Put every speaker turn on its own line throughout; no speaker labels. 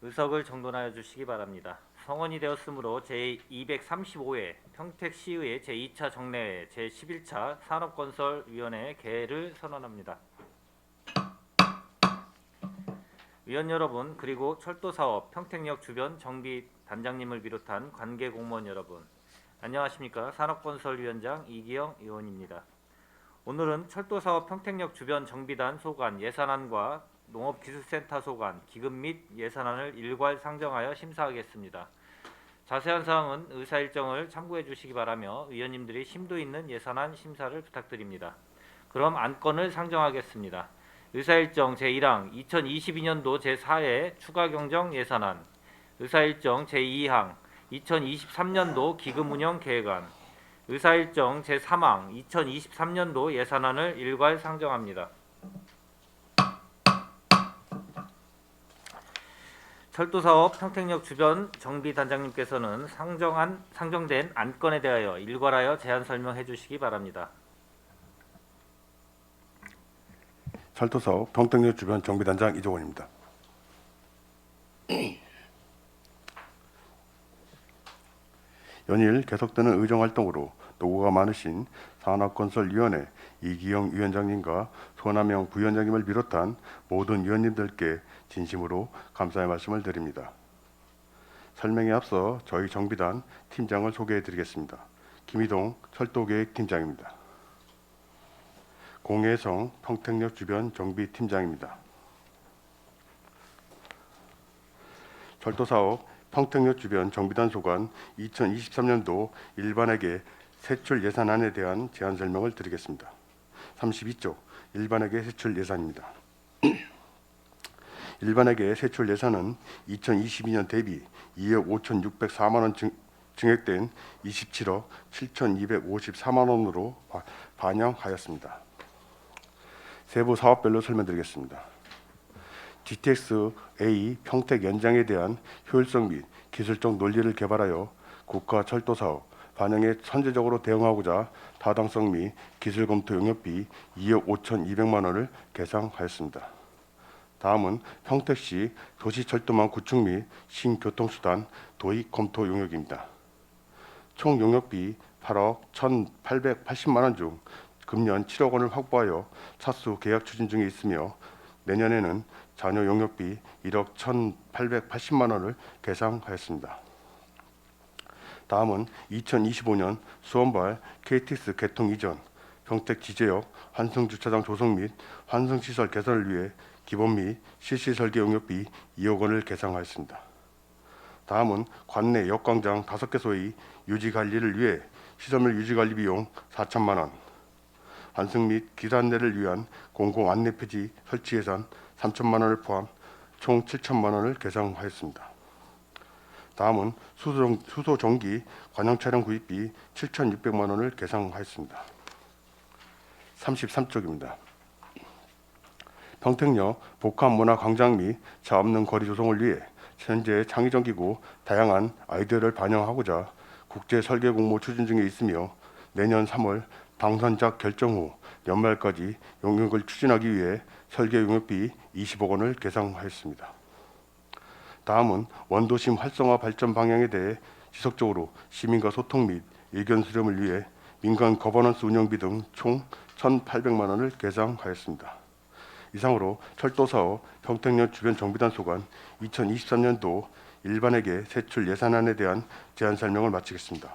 의석을 정돈하여 주시기 바랍니다. 성원이 되었으므로 제235회 평택시의회 제2차 정례회 제11차 산업건설위원회 개회를 선언합니다. 위원 여러분, 그리고 철도사업 평택역 주변 정비 단장님을 비롯한 관계 공무원 여러분, 안녕하십니까. 산업건설위원장 이기영 의원입니다. 오늘은 철도사업 평택역 주변 정비단 소관 예산안과 농업기술센터 소관 기금 및 예산안을 일괄 상정하여 심사하겠습니다. 자세한 사항은 의사일정을 참고해 주시기 바라며 위원님들이 심도 있는 예산안 심사를 부탁드립니다. 그럼 안건을 상정하겠습니다. 의사일정 제1항 2022년도 제4회 추가경정 예산안, 의사일정 제2항 2023년도 기금운영 계획안, 의사일정 제3항 2023년도 예산안을 일괄 상정합니다. 철도사업 평택역 주변 정비단장님께서는 상정된 안건에 대하여 일괄하여 제안 설명해 주시기 바랍니다.
철도사업 평택역 주변 정비단장 이종원입니다. 연일 계속되는 의정활동으로 노고가 많으신 산업건설위원회 이기영 위원장님과 손하명 부위원장님을 비롯한 모든 위원님들께 진심으로 감사의 말씀을 드립니다. 설명에 앞서 저희 정비단 팀장을 소개해 드리겠습니다. 김희동 철도계획팀장입니다. 공혜성 평택역 주변 정비팀장입니다. 철도사업 평택역 주변 정비단 소관 2023년도 일반회계 세출 예산안에 대한 제안 설명을 드리겠습니다. 32조 일반회계 세출 예산입니다. 일반회계 세출 예산은 2022년 대비 2억 5,604만 원 증액된 27억 7,254만 원으로 반영하였습니다. 세부 사업별로 설명드리겠습니다. GTX-A 평택 연장에 대한 효율성 및 기술적 논리를 개발하여 국가 철도 사업 반영에 선제적으로 대응하고자 타당성 및 기술 검토 용역비 2억 5,200만 원을 계상하였습니다. 다음은 평택시 도시철도망 구축 및 신교통수단 도입 검토 용역입니다. 총 용역비 8억 1,880만 원 중 금년 7억 원을 확보하여 차수 계약 추진 중에 있으며 내년에는 잔여 용역비 1억 1,880만 원을 계상하였습니다. 다음은 2025년 수원발 KTX 개통 이전 평택 지제역 환승주차장 조성 및 환승시설 개선을 위해 기본 및 실시 설계 용역비 2억 원을 계상하였습니다. 다음은 관내 역광장 5개소의 유지관리를 위해 시설물 유지관리 비용 4천만 원, 환승 및 기사 안내를 위한 공공안내표지 설치 예산 3천만 원을 포함 총 7천만 원을 계상하였습니다. 다음은 수소 전기 관영 차량 구입비 7,600만 원을 계상하였습니다. 33쪽입니다. 평택역 복합문화광장 및 차 없는 거리 조성을 위해 현재 창의적이고 다양한 아이디어를 반영하고자 국제 설계 공모 추진 중에 있으며 내년 3월 당선작 결정 후 연말까지 용역을 추진하기 위해 설계 용역비 20억 원을 계상하였습니다. 다음은 원도심 활성화 발전 방향에 대해 지속적으로 시민과 소통 및 의견 수렴을 위해 민간 거버넌스 운영비 등 총 1,800만 원을 계상하였습니다. 이상으로 철도사업 평택역 주변 정비단 소관 2023년도 일반회계 세출 예산안에 대한 제안 설명을 마치겠습니다.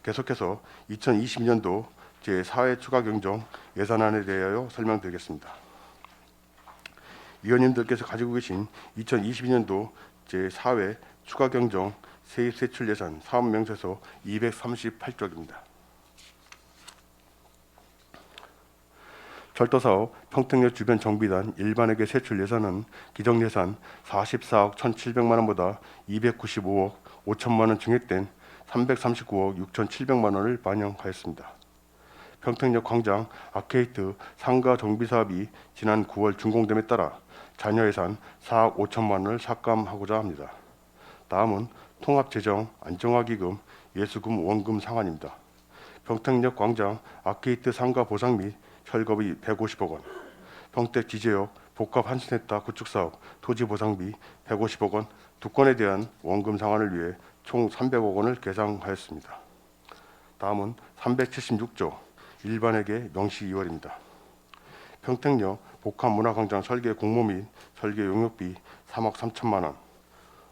계속해서 2020년도 제4회 추가경정 예산안에 대하여 설명드리겠습니다. 위원님들께서 가지고 계신 2022년도 제4회 추가경정 세입세출 예산 사업명세서 238쪽입니다. 철도사업 평택역 주변 정비단 일반회계 세출 예산은 기정예산 44억 1,700만 원보다 295억 5천만 원 증액된 339억 6,700만 원을 반영하였습니다. 평택역 광장 아케이트 상가 정비 사업이 지난 9월 준공됨에 따라 잔여 예산 4억 5천만 원을 삭감하고자 합니다. 다음은 통합재정 안정화기금 예수금 원금 상환입니다. 평택역 광장 아케이트 상가 보상 및 철거비 150억 원, 평택 지제역 복합 환승센터 구축 사업 토지 보상비 150억 원, 두 건에 대한 원금 상환을 위해 총 300억 원을 계상하였습니다. 다음은 376조 일반회계 명시 2월입니다. 평택역 복합문화광장 설계 공모 및 설계 용역비 3억 3천만 원,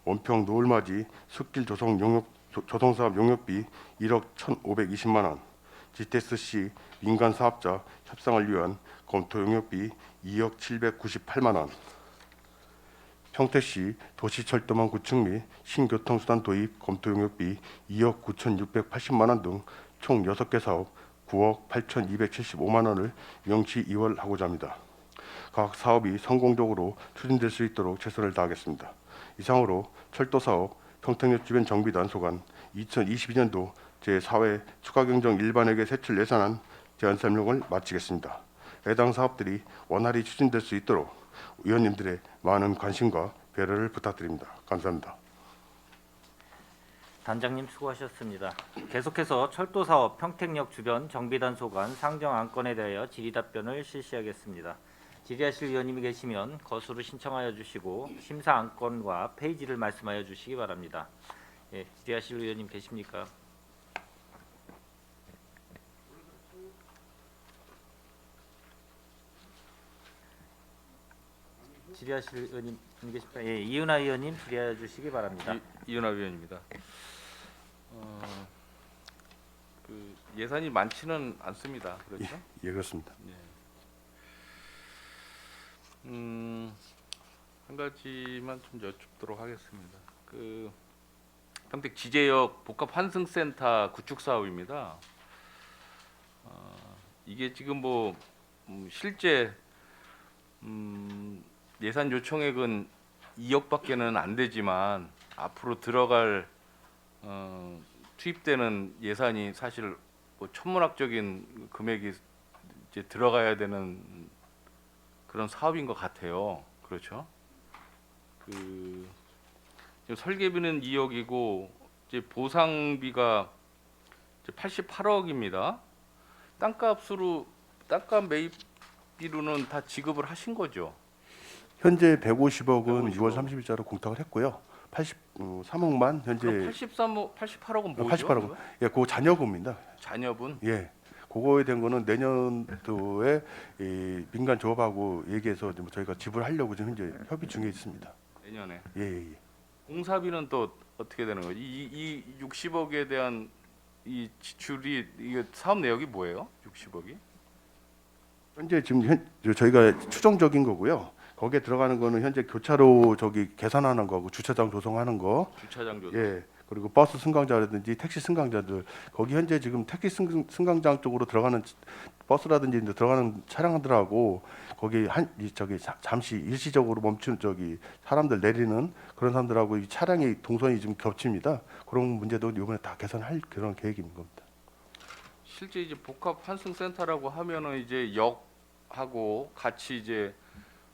원평 노을맞이 숲길 조성사업 용역비 1억 1,520만 원, GTS-C 민간 사업자 협상을 위한 검토 용역비 2억 798만 원, 평택시 도시철도망 구축 및 신교통수단 도입 검토 용역비 2억 9,680만 원 등 총 6개 사업 9억 8,275만 원을 명시 이월하고자 합니다. 각 사업이 성공적으로 추진될 수 있도록 최선을 다하겠습니다. 이상으로 철도사업 평택역 주변 정비 단속안 2022년도 제4회 추가경정 일반회계 세출 예산안 제안 설명을 마치겠습니다. 해당 사업들이 원활히 추진될 수 있도록 의원님들의 많은 관심과 배려를 부탁드립니다. 감사합니다.
단장님 수고하셨습니다. 계속해서 철도사업 평택역 주변 정비단속안 상정 안건에 대하여 질의답변을 실시하겠습니다. 질의하실 의원님이 계시면 거수로 신청하여 주시고 심사 안건과 페이지를 말씀하여 주시기 바랍니다. 예, 질의하실 의원님 계십니까? 질의하실 의원님 계십니까? 예, 이은하 의원님 질의하여 주시기 바랍니다.
이은하 위원입니다. 예산이 많지는 않습니다. 그렇죠?
예, 그렇습니다.
한 가지만 좀 여쭙도록 하겠습니다. 평택 지제역 복합 환승센터 구축 사업입니다. 이게 지금 실제 예산 요청액은 2억밖에는 안 되지만 앞으로 들어갈 투입되는 예산이 사실 천문학적인 금액이 이제 들어가야 되는 그런 사업인 것 같아요. 그렇죠? 지금 설계비는 2억이고 이제 보상비가 이제 88억입니다. 땅값 매입비로는 다 지급을 하신 거죠?
현재 150억은
150억.
6월 30일자로 공탁을 했고요. 83억만 현재
그럼 88억은 뭐죠?
88억. 예, 그거 잔여금입니다.
잔여분?
예. 그거에 대한 거는 내년도에 이 민간 조합하고 얘기해서 좀 저희가 지불하려고 지금 현재 협의 중에 있습니다.
내년에.
예.
공사비는 또 어떻게 되는 거죠? 이 60억에 대한 이 지출이 이게 사업 내역이 뭐예요? 60억이?
현재 지금 저희가 추정적인 거고요. 거기에 들어가는 거는 현재 교차로 계산하는 거고 주차장 조성하는 거.
주차장 조성.
예. 그리고 버스 승강자라든지 택시 승강자들 거기 현재 지금 택시 승강장 쪽으로 들어가는 버스라든지 이제 들어가는 차량들하고 거기 잠시 일시적으로 멈춘 사람들 내리는 그런 사람들하고 이 차량이 동선이 좀 겹칩니다. 그런 문제도 이번에 다 개선할 그런 계획인 겁니다.
실제 이제 복합 환승센터라고 하면은 이제 역하고 같이 이제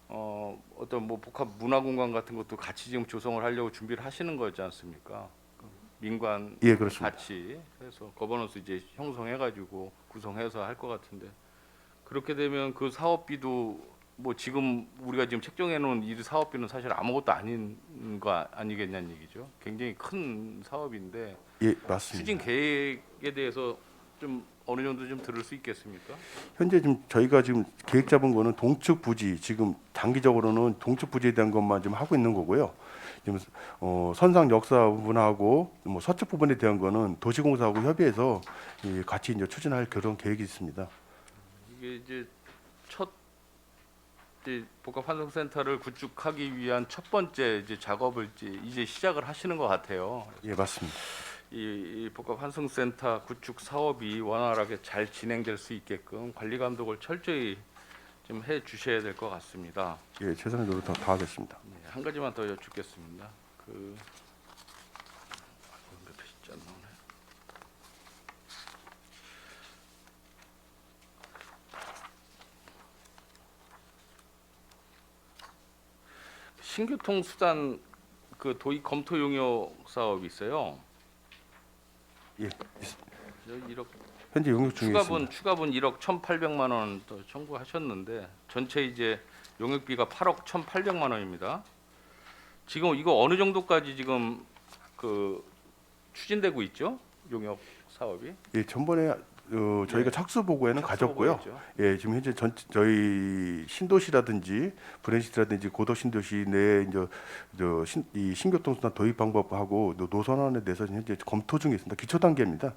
어떤 복합 문화공간 같은 것도 같이 지금 조성을 하려고 준비를 하시는 거지 않습니까? 민관
예, 그렇습니다.
같이 해서 거버넌스 이제 형성해가지고 구성해서 할 것 같은데 그렇게 되면 그 사업비도 지금 우리가 지금 책정해 놓은 이 사업비는 사실 아무것도 아닌 거 아니겠냐는 얘기죠. 굉장히 큰 사업인데
예, 맞습니다.
추진 계획에 대해서 좀 어느 정도 좀 들을 수 있겠습니까?
현재 지금 저희가 지금 계획 잡은 거는 동측 부지 지금 단기적으로는 동측 부지에 대한 것만 지금 하고 있는 거고요. 지금 선상 역사 부분하고 서측 부분에 대한 거는 도시공사하고 협의해서 같이 이제 추진할 그런 계획이 있습니다.
이게 이제 첫 복합 환승센터를 구축하기 위한 첫 번째 이제 작업을 이제 시작을 하시는 것 같아요.
예, 맞습니다.
이 복합 환승센터 구축 사업이 원활하게 잘 진행될 수 있게끔 관리 감독을 철저히 좀 해 주셔야 될 것 같습니다.
예, 최선의 노력 다하겠습니다.
네, 한 가지만 더 여쭙겠습니다. 몇 페이지째 안 나오네. 신교통 수단 도입 검토 용역 사업이 있어요.
예,
1억
현재 용역 중에 있습니다.
추가분 1억 1,800만 원 더 청구하셨는데 전체 이제 용역비가 8억 1,800만 원입니다. 지금 이거 어느 정도까지 지금 그 추진되고 있죠? 용역 사업이?
예, 전번에 저희가
예,
착수 보고에는
착수
가졌고요.
보고했죠.
예, 지금 현재 저희 신도시라든지 브랜시라든지 고도 신도시 내 이제 이 신교통수단 도입 방법하고 노선안에 대해서 현재 검토 중에 있습니다. 기초 단계입니다.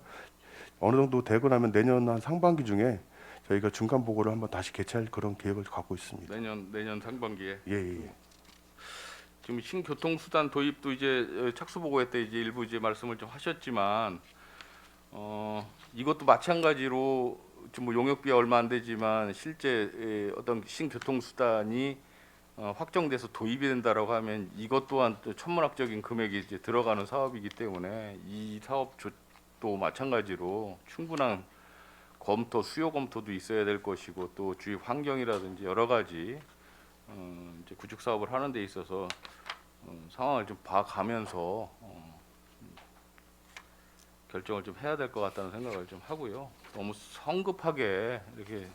어느 정도 되고 나면 내년 한 상반기 중에 저희가 중간 보고를 한번 다시 개최할 그런 계획을 갖고 있습니다.
내년 상반기에.
예, 예. 예.
지금 신교통수단 도입도 이제 착수 보고회 때 이제 일부 이제 말씀을 좀 하셨지만 이것도 마찬가지로 지금 뭐 용역비가 얼마 안 되지만 실제 어떤 신교통수단이 확정돼서 도입이 된다라고 하면 이것 또한 또 천문학적인 금액이 이제 들어가는 사업이기 때문에 이 사업도 마찬가지로 충분한 검토, 수요 검토도 있어야 될 것이고 또 주위 환경이라든지 여러 가지 이제 구축 사업을 하는 데 있어서 상황을 좀 봐가면서 결정을 좀 해야 될 것 같다는 생각을 좀 하고요. 너무 성급하게 이렇게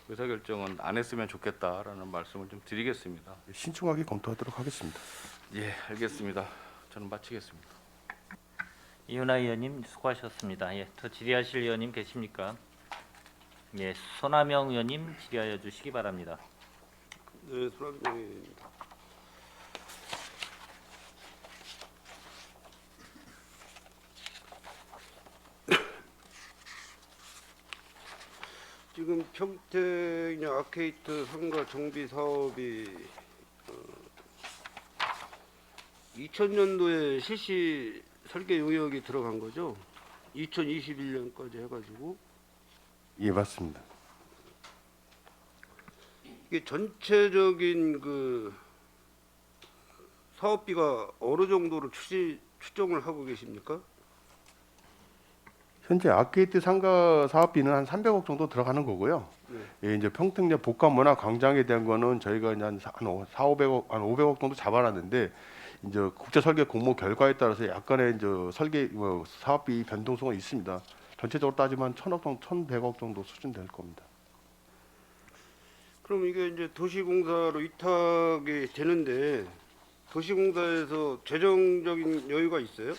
의사 결정은 안 했으면 좋겠다라는 말씀을 좀 드리겠습니다.
신중하게 검토하도록 하겠습니다.
예, 알겠습니다. 저는 마치겠습니다.
이윤아 의원님 수고하셨습니다. 예, 더 질의하실 의원님 계십니까? 예, 손하명 의원님 질의하여 주시기 바랍니다.
네, 수락입니다. 지금 평택 아케이트 상가 정비 사업이 2000년도에 실시 설계 용역이 들어간 거죠? 2021년까지 해가지고
예, 맞습니다.
이게 전체적인 그 사업비가 어느 정도로 추정을 하고 계십니까?
현재 아케이트 상가 사업비는 한 300억 정도 들어가는 거고요.
네.
예, 이제 평택역 복합문화 광장에 대한 거는 저희가 이제 한 500억, 한 500억 정도 잡아놨는데 이제 국제 설계 공모 결과에 따라서 약간의 이제 설계 사업비 변동성은 있습니다. 전체적으로 따지면 1,000억 정도, 1,100억 정도 수준 될 겁니다.
그럼 이게 이제 도시공사로 위탁이 되는데 도시공사에서 재정적인 여유가 있어요?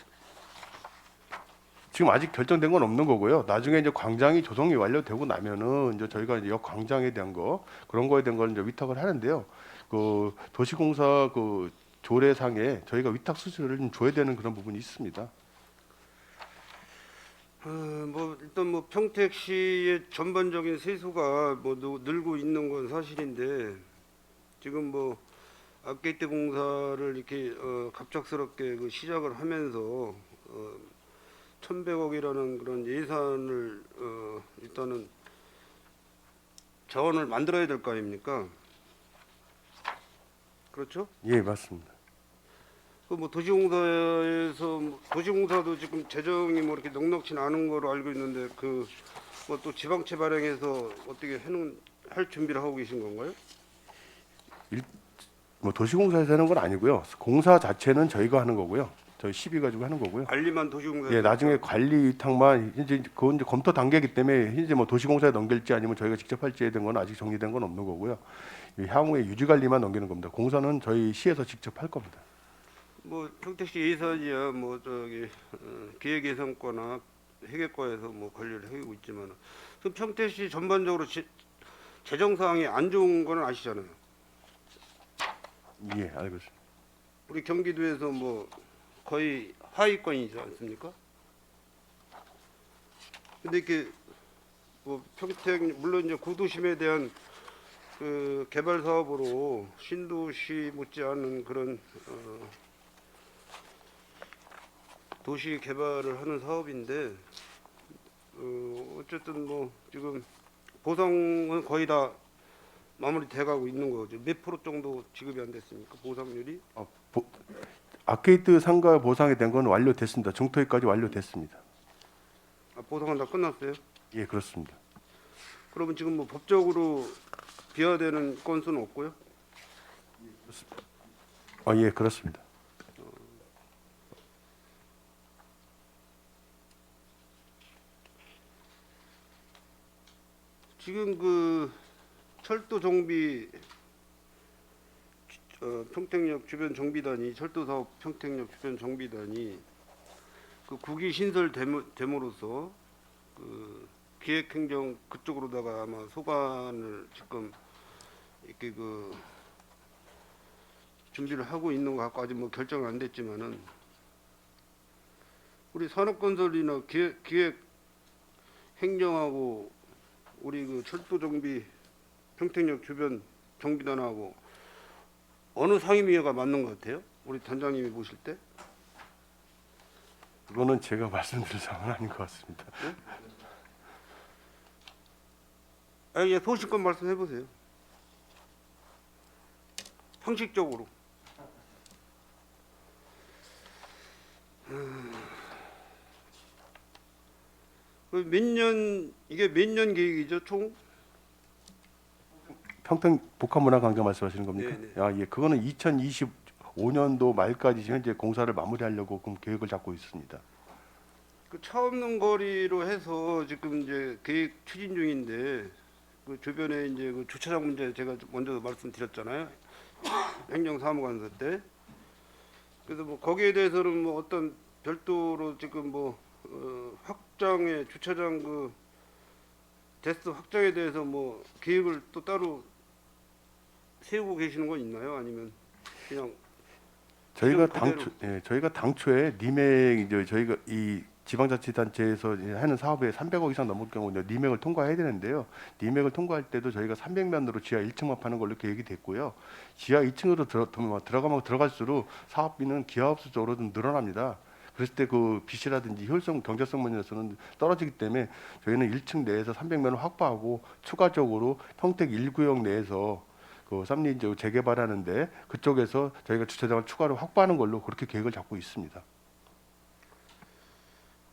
지금 아직 결정된 건 없는 거고요. 나중에 이제 광장이 조성이 완료되고 나면은 이제 저희가 이제 역 광장에 대한 거 그런 거에 대한 걸 이제 위탁을 하는데요. 그 도시공사 그 조례상에 저희가 위탁 수수료를 좀 줘야 되는 그런 부분이 있습니다.
뭐 일단 뭐 평택시의 전반적인 세수가 뭐 늘고 있는 건 사실인데 지금 뭐 아케이트 공사를 이렇게 갑작스럽게 그 시작을 하면서 1,100억이라는 그런 예산을 일단은 자원을 만들어야 될 거 아닙니까? 그렇죠?
예, 맞습니다.
그 뭐 도시공사에서 도시공사도 지금 재정이 뭐 이렇게 넉넉치 않은 거로 알고 있는데 그 뭐 또 지방채 발행해서 어떻게 할 준비를 하고 계신 건가요?
뭐 도시공사에서 하는 건 아니고요. 공사 자체는 저희가 하는 거고요. 저희 시비 가지고 하는 거고요.
관리만 도시공사.
예, 나중에 관리 위탁만 이제 그건 이제 검토 단계이기 때문에 현재 뭐 도시공사에 넘길지 아니면 저희가 직접 할지에 대한 건 아직 정리된 건 없는 거고요. 이 향후에 유지 관리만 넘기는 겁니다. 공사는 저희 시에서 직접 할 겁니다.
뭐 평택시 예산이야 뭐 저기 기획예산과나 회계과에서 뭐 관리를 하고 있지만 그 평택시 전반적으로 재정 상황이 안 좋은 거는 아시잖아요.
예, 알고 있습니다.
우리 경기도에서 뭐 거의 하위권이지 않습니까? 근데 이렇게 뭐 평택 물론 이제 구도심에 대한 그 개발 사업으로 신도시 못지않은 그런 도시 개발을 하는 사업인데 어쨌든 뭐 지금 보상은 거의 다 마무리돼 가고 있는 거죠. 몇 프로 정도 지급이 안 됐습니까? 보상률이?
아케이트 상가 보상에 대한 건 완료됐습니다. 중토회까지 완료됐습니다.
보상은 다 끝났어요?
예, 그렇습니다.
그러면 지금 뭐 법적으로 비화되는 건수는 없고요?
예, 그렇습니다.
지금 그 철도 정비 평택역 주변 정비단이 철도 사업 평택역 주변 정비단이 그 국이 신설 됨으로써 그 기획행정 그쪽으로다가 아마 소관을 지금 이렇게 그 준비를 하고 있는 것 같고 아직 뭐 결정은 안 됐지만은 우리 산업건설이나 기획행정하고 우리 그 철도 정비 평택역 주변 정비단하고 어느 상임위가 맞는 것 같아요? 우리 단장님이 보실 때?
그거는 제가 말씀드릴 사항은 아닌 것 같습니다.
아, 예, 소신껏 말씀해 보세요. 형식적으로. 이게 몇 년 계획이죠, 총?
평택 복합문화광장 말씀하시는 겁니까?
네네.
아, 예, 그거는 2025년도 말까지 현재 공사를 마무리하려고 그럼 계획을 잡고 있습니다.
그 차 없는 거리로 해서 지금 이제 계획 추진 중인데 그 주변에 이제 그 주차장 문제 제가 먼저 말씀드렸잖아요. 행정사무관서 때. 그래서 뭐 거기에 대해서는 뭐 어떤 별도로 지금 뭐 확장의 주차장 그 대수 확장에 대해서 뭐 계획을 또 따로 세우고 계시는 건 있나요? 아니면 그냥
저희가
그대로.
저희가 당초에 리맥 이제 저희가 이 지방자치단체에서 이제 하는 사업에 300억 이상 넘을 경우 이제 리맥을 통과해야 되는데요. 리맥을 통과할 때도 저희가 300면으로 지하 1층만 파는 걸로 계획이 됐고요. 지하 2층으로 들어가면 들어갈수록 사업비는 기하업수 쪽으로 좀 늘어납니다. 그랬을 때 그 비시라든지 효율성, 경제성 면에서는 떨어지기 때문에 저희는 1층 내에서 300면을 확보하고 추가적으로 평택 1구역 내에서 그 삼리 이제 재개발하는데 그쪽에서 저희가 주차장을 추가로 확보하는 걸로 그렇게 계획을 잡고 있습니다.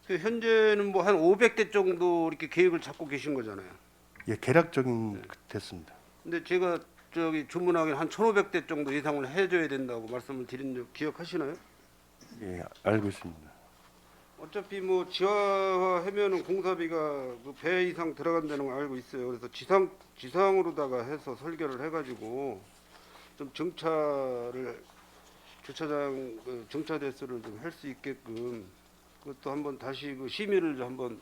그 현재는 뭐 한 500대 정도 이렇게 계획을 잡고 계신 거잖아요.
예, 계략적인 됐습니다.
근데 제가 저기 주문하기는 한 1,500대 정도 예상을 해줘야 된다고 말씀을 드린 적 기억하시나요?
예, 알고 있습니다.
어차피 뭐 지하화하면은 공사비가 그 배 이상 들어간다는 걸 알고 있어요. 그래서 지상으로다가 해서 설계를 해가지고 좀 주차장 그 정차 대수를 좀 할 수 있게끔 그것도 한번 다시 그 심의를 좀 한번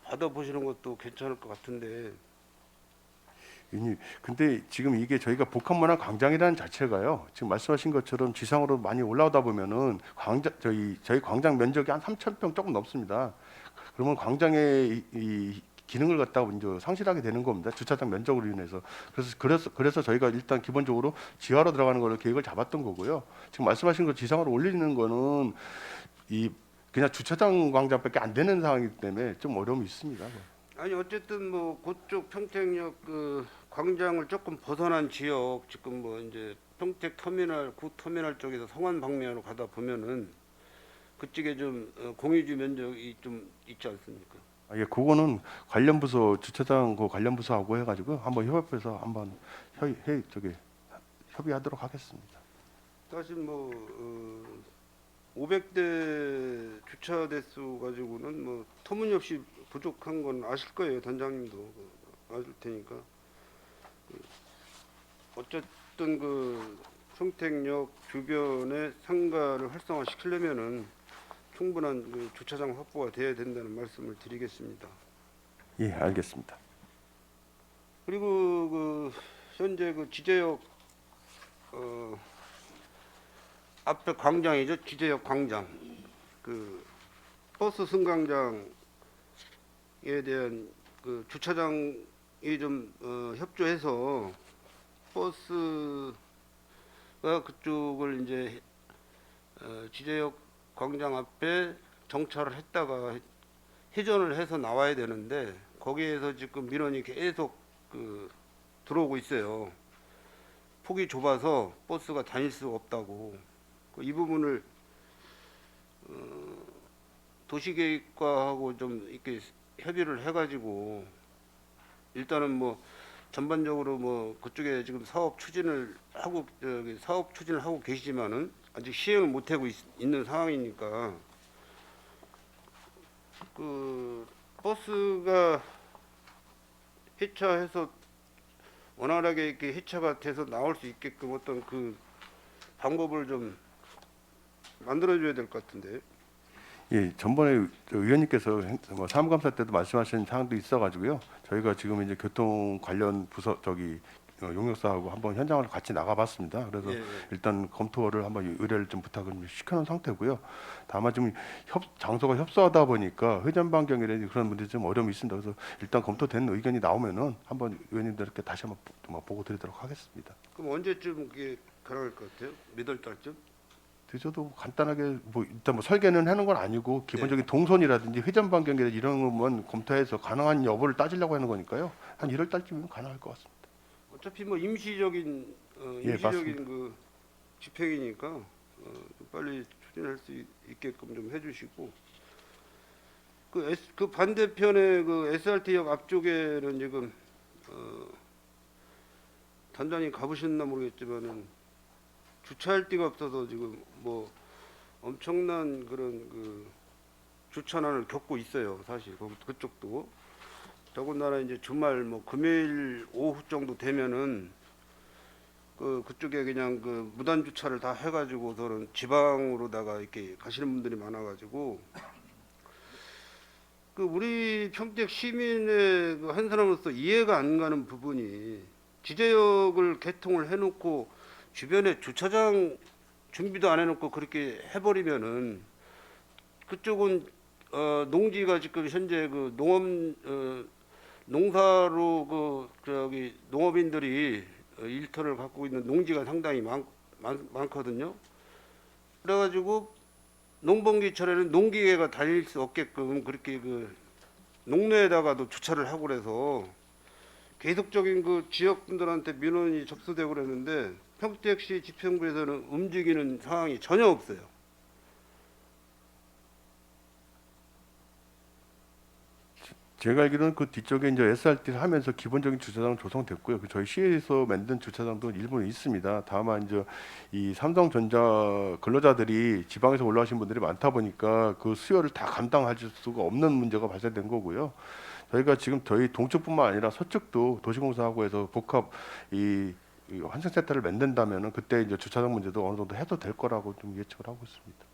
받아보시는 것도 괜찮을 것 같은데.
근데 지금 이게 저희가 복합문화광장이라는 자체가요. 지금 말씀하신 것처럼 지상으로 많이 올라오다 보면은 저희 광장 면적이 한 3,000평 조금 넘습니다. 그러면 광장의 이 기능을 갖다가 이제 상실하게 되는 겁니다. 주차장 면적으로 인해서. 그래서 저희가 일단 기본적으로 지하로 들어가는 걸로 계획을 잡았던 거고요. 지금 말씀하신 거 지상으로 올리는 거는 이 그냥 주차장 광장밖에 안 되는 상황이기 때문에 좀 어려움이 있습니다.
아니 어쨌든 뭐 그쪽 평택역 그 광장을 조금 벗어난 지역 지금 뭐 이제 평택 터미널 구 터미널 쪽에서 성안 방면으로 가다 보면은 그쪽에 좀 공유지 면적이 좀 있지 않습니까?
아, 예, 그거는 관련 부서 주차장 그 관련 부서하고 해가지고 한번 협업해서 한번 협의하도록 하겠습니다.
사실 뭐 500대 주차 대수 가지고는 뭐 터무니없이 부족한 건 아실 거예요. 단장님도 아실 테니까. 어쨌든 그 평택역 주변에 상가를 활성화시키려면은 충분한 그 주차장 확보가 돼야 된다는 말씀을 드리겠습니다.
예, 알겠습니다.
그리고 그 현재 그 지제역 앞에 광장이죠. 지제역 광장. 그 버스 승강장에 대한 그 주차장이 좀 협조해서 버스가 그쪽을 이제 지제역 광장 앞에 정차를 했다가 회전을 해서 나와야 되는데 거기에서 지금 민원이 계속 그 들어오고 있어요. 폭이 좁아서 버스가 다닐 수가 없다고. 이 부분을 도시계획과하고 좀 이렇게 협의를 해가지고 일단은 뭐 전반적으로 뭐 그쪽에 지금 사업 추진을 하고 계시지만은 아직 시행을 못 하고 있는 상황이니까 그 버스가 폐차해서 원활하게 이렇게 해체가 돼서 나올 수 있게끔 어떤 그 방법을 좀 만들어줘야 될 것 같은데.
예, 전번에 의원님께서 사무감사 때도 말씀하신 사항도 있어가지고요. 저희가 지금 이제 교통 관련 부서 용역사하고 한번 현장을 같이 나가봤습니다. 그래서
예, 예.
일단 검토를 한번 의뢰를 좀 부탁을 좀 시켜놓은 상태고요. 다만 지금 장소가 협소하다 보니까 회전 반경이라든지 그런 문제 좀 어려움이 있습니다. 그래서 일단 검토된 의견이 나오면은 한번 의원님들께 다시 한번 보고 드리도록 하겠습니다.
그럼 언제쯤 그게 가능할 것 같아요? 몇 월 달쯤?
저도 간단하게 일단 설계는 하는 건 아니고 기본적인 동선이라든지 회전 반경이라든지 이런 것만 검토해서 가능한 여부를 따지려고 하는 거니까요. 한 1월 달쯤이면 가능할 것 같습니다.
어차피 뭐 임시적인
예, 맞습니다.
그 집행이니까 좀 빨리 추진할 수 있게끔 좀 해주시고 그 반대편에 그 SRT역 앞쪽에는 지금 단장님 가보셨나 모르겠지만은 주차할 데가 없어서 지금 뭐 엄청난 그런 그 주차난을 겪고 있어요. 사실 그쪽도 더군다나 이제 주말 뭐 금요일 오후 정도 되면은 그쪽에 그냥 그 무단 주차를 다 해가지고서는 지방으로다가 이렇게 가시는 분들이 많아가지고 그 우리 평택 시민의 그 한 사람으로서 이해가 안 가는 부분이 지제역을 개통을 해놓고 주변에 주차장 준비도 안 해놓고 그렇게 해버리면은 그쪽은 농지가 지금 현재 그 농사로 농업인들이 일터를 갖고 있는 농지가 상당히 많거든요. 그래가지고 농번기철에는 농기계가 다닐 수 없게끔 그렇게 그 농로에다가도 주차를 하고 그래서 계속적인 그 지역분들한테 민원이 접수되고 그랬는데 평택시 집행부에서는 움직이는 상황이 전혀 없어요.
제가 알기로는 그 뒤쪽에 이제 SRT를 하면서 기본적인 주차장 조성됐고요. 저희 시에서 만든 주차장도 일부는 있습니다. 다만 이제 이 삼성전자 근로자들이 지방에서 올라오신 분들이 많다 보니까 그 수요를 다 감당할 수가 없는 문제가 발생된 거고요. 저희가 지금 저희 동쪽뿐만 아니라 서쪽도 도시공사하고 해서 복합 이 환승센터를 만든다면은 그때 이제 주차장 문제도 어느 정도 해도 될 거라고 좀 예측을 하고 있습니다.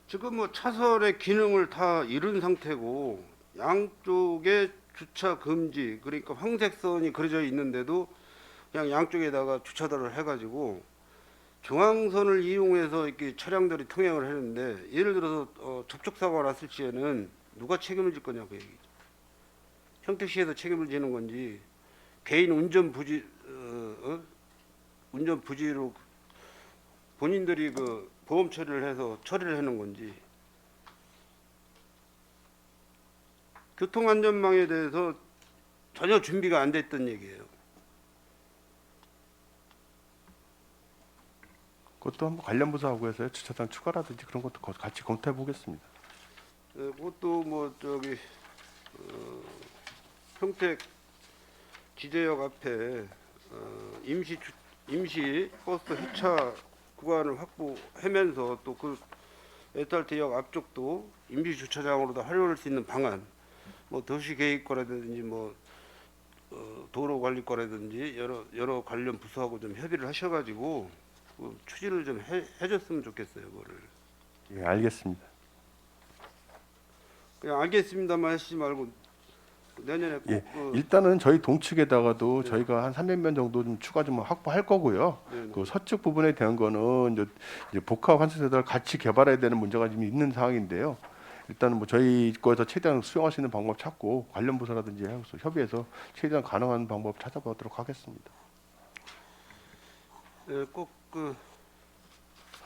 지금 뭐 차선의 기능을 다 잃은 상태고 양쪽에 주차 금지 그러니까 황색선이 그려져 있는데도 그냥 양쪽에다가 주차도를 해가지고 중앙선을 이용해서 이렇게 차량들이 통행을 하는데 예를 들어서 접촉 사고가 났을 시에는 누가 책임을 질 거냐 그 얘기죠. 평택시에서 책임을 지는 건지 개인 운전 부지로 본인들이 그 보험 처리를 해서 처리를 하는 건지 교통안전망에 대해서 전혀 준비가 안 됐던 얘기예요.
그것도 한번 관련 부서하고 해서 주차장 추가라든지 그런 것도 같이 검토해 보겠습니다.
그것도 뭐 평택 지제역 앞에 임시 버스 해차 구간을 확보하면서 또 그 SRT역 앞쪽도 임시 주차장으로도 활용할 수 있는 방안, 뭐 도시계획과라든지 뭐 도로관리과라든지 여러 관련 부서하고 좀 협의를 하셔가지고 추진을 좀 해줬으면 좋겠어요. 그거를
예, 알겠습니다.
그냥 알겠습니다만 하시지 말고 내년에 꼭
예, 일단은 저희 동측에다가도 저희가 한 300명 정도 좀 추가 좀 확보할 거고요.
네.
그 서쪽 부분에 대한 거는 이제 복합 환승센터를 같이 개발해야 되는 문제가 좀 있는 상황인데요. 일단은 뭐 저희 거에서 최대한 수용할 수 있는 방법 찾고 관련 부서라든지 해서 협의해서 최대한 가능한 방법 찾아보도록 하겠습니다.
네, 꼭